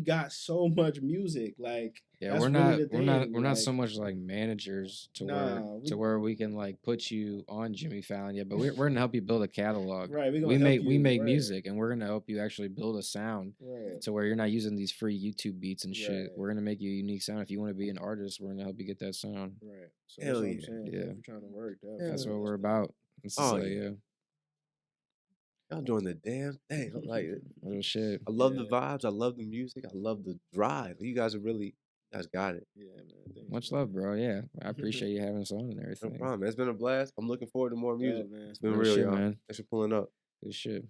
got so much music. Like, yeah, we're not so much like managers to where we can like put you on Jimmy Fallon. Yeah, but we're gonna help you build a catalog. Right. We make music, and we're gonna help you actually build a sound to where you're not using these free YouTube beats and shit. Right. We're gonna make you a unique sound. If you want to be an artist, we're gonna help you get that sound. Right. So hell that's what yeah. I'm saying. Yeah. If you're trying to work, That's what we're about. Yeah. Y'all doing the damn thing. I like it. Real shit. I love the vibes. I love the music. I love the drive. You guys got it. Yeah, man. Much love, bro. Yeah, I appreciate you having us on and everything. No problem. It's been a blast. I'm looking forward to more music. Man. It's been real, shit, y'all. Man. Thanks for pulling up. Good shit.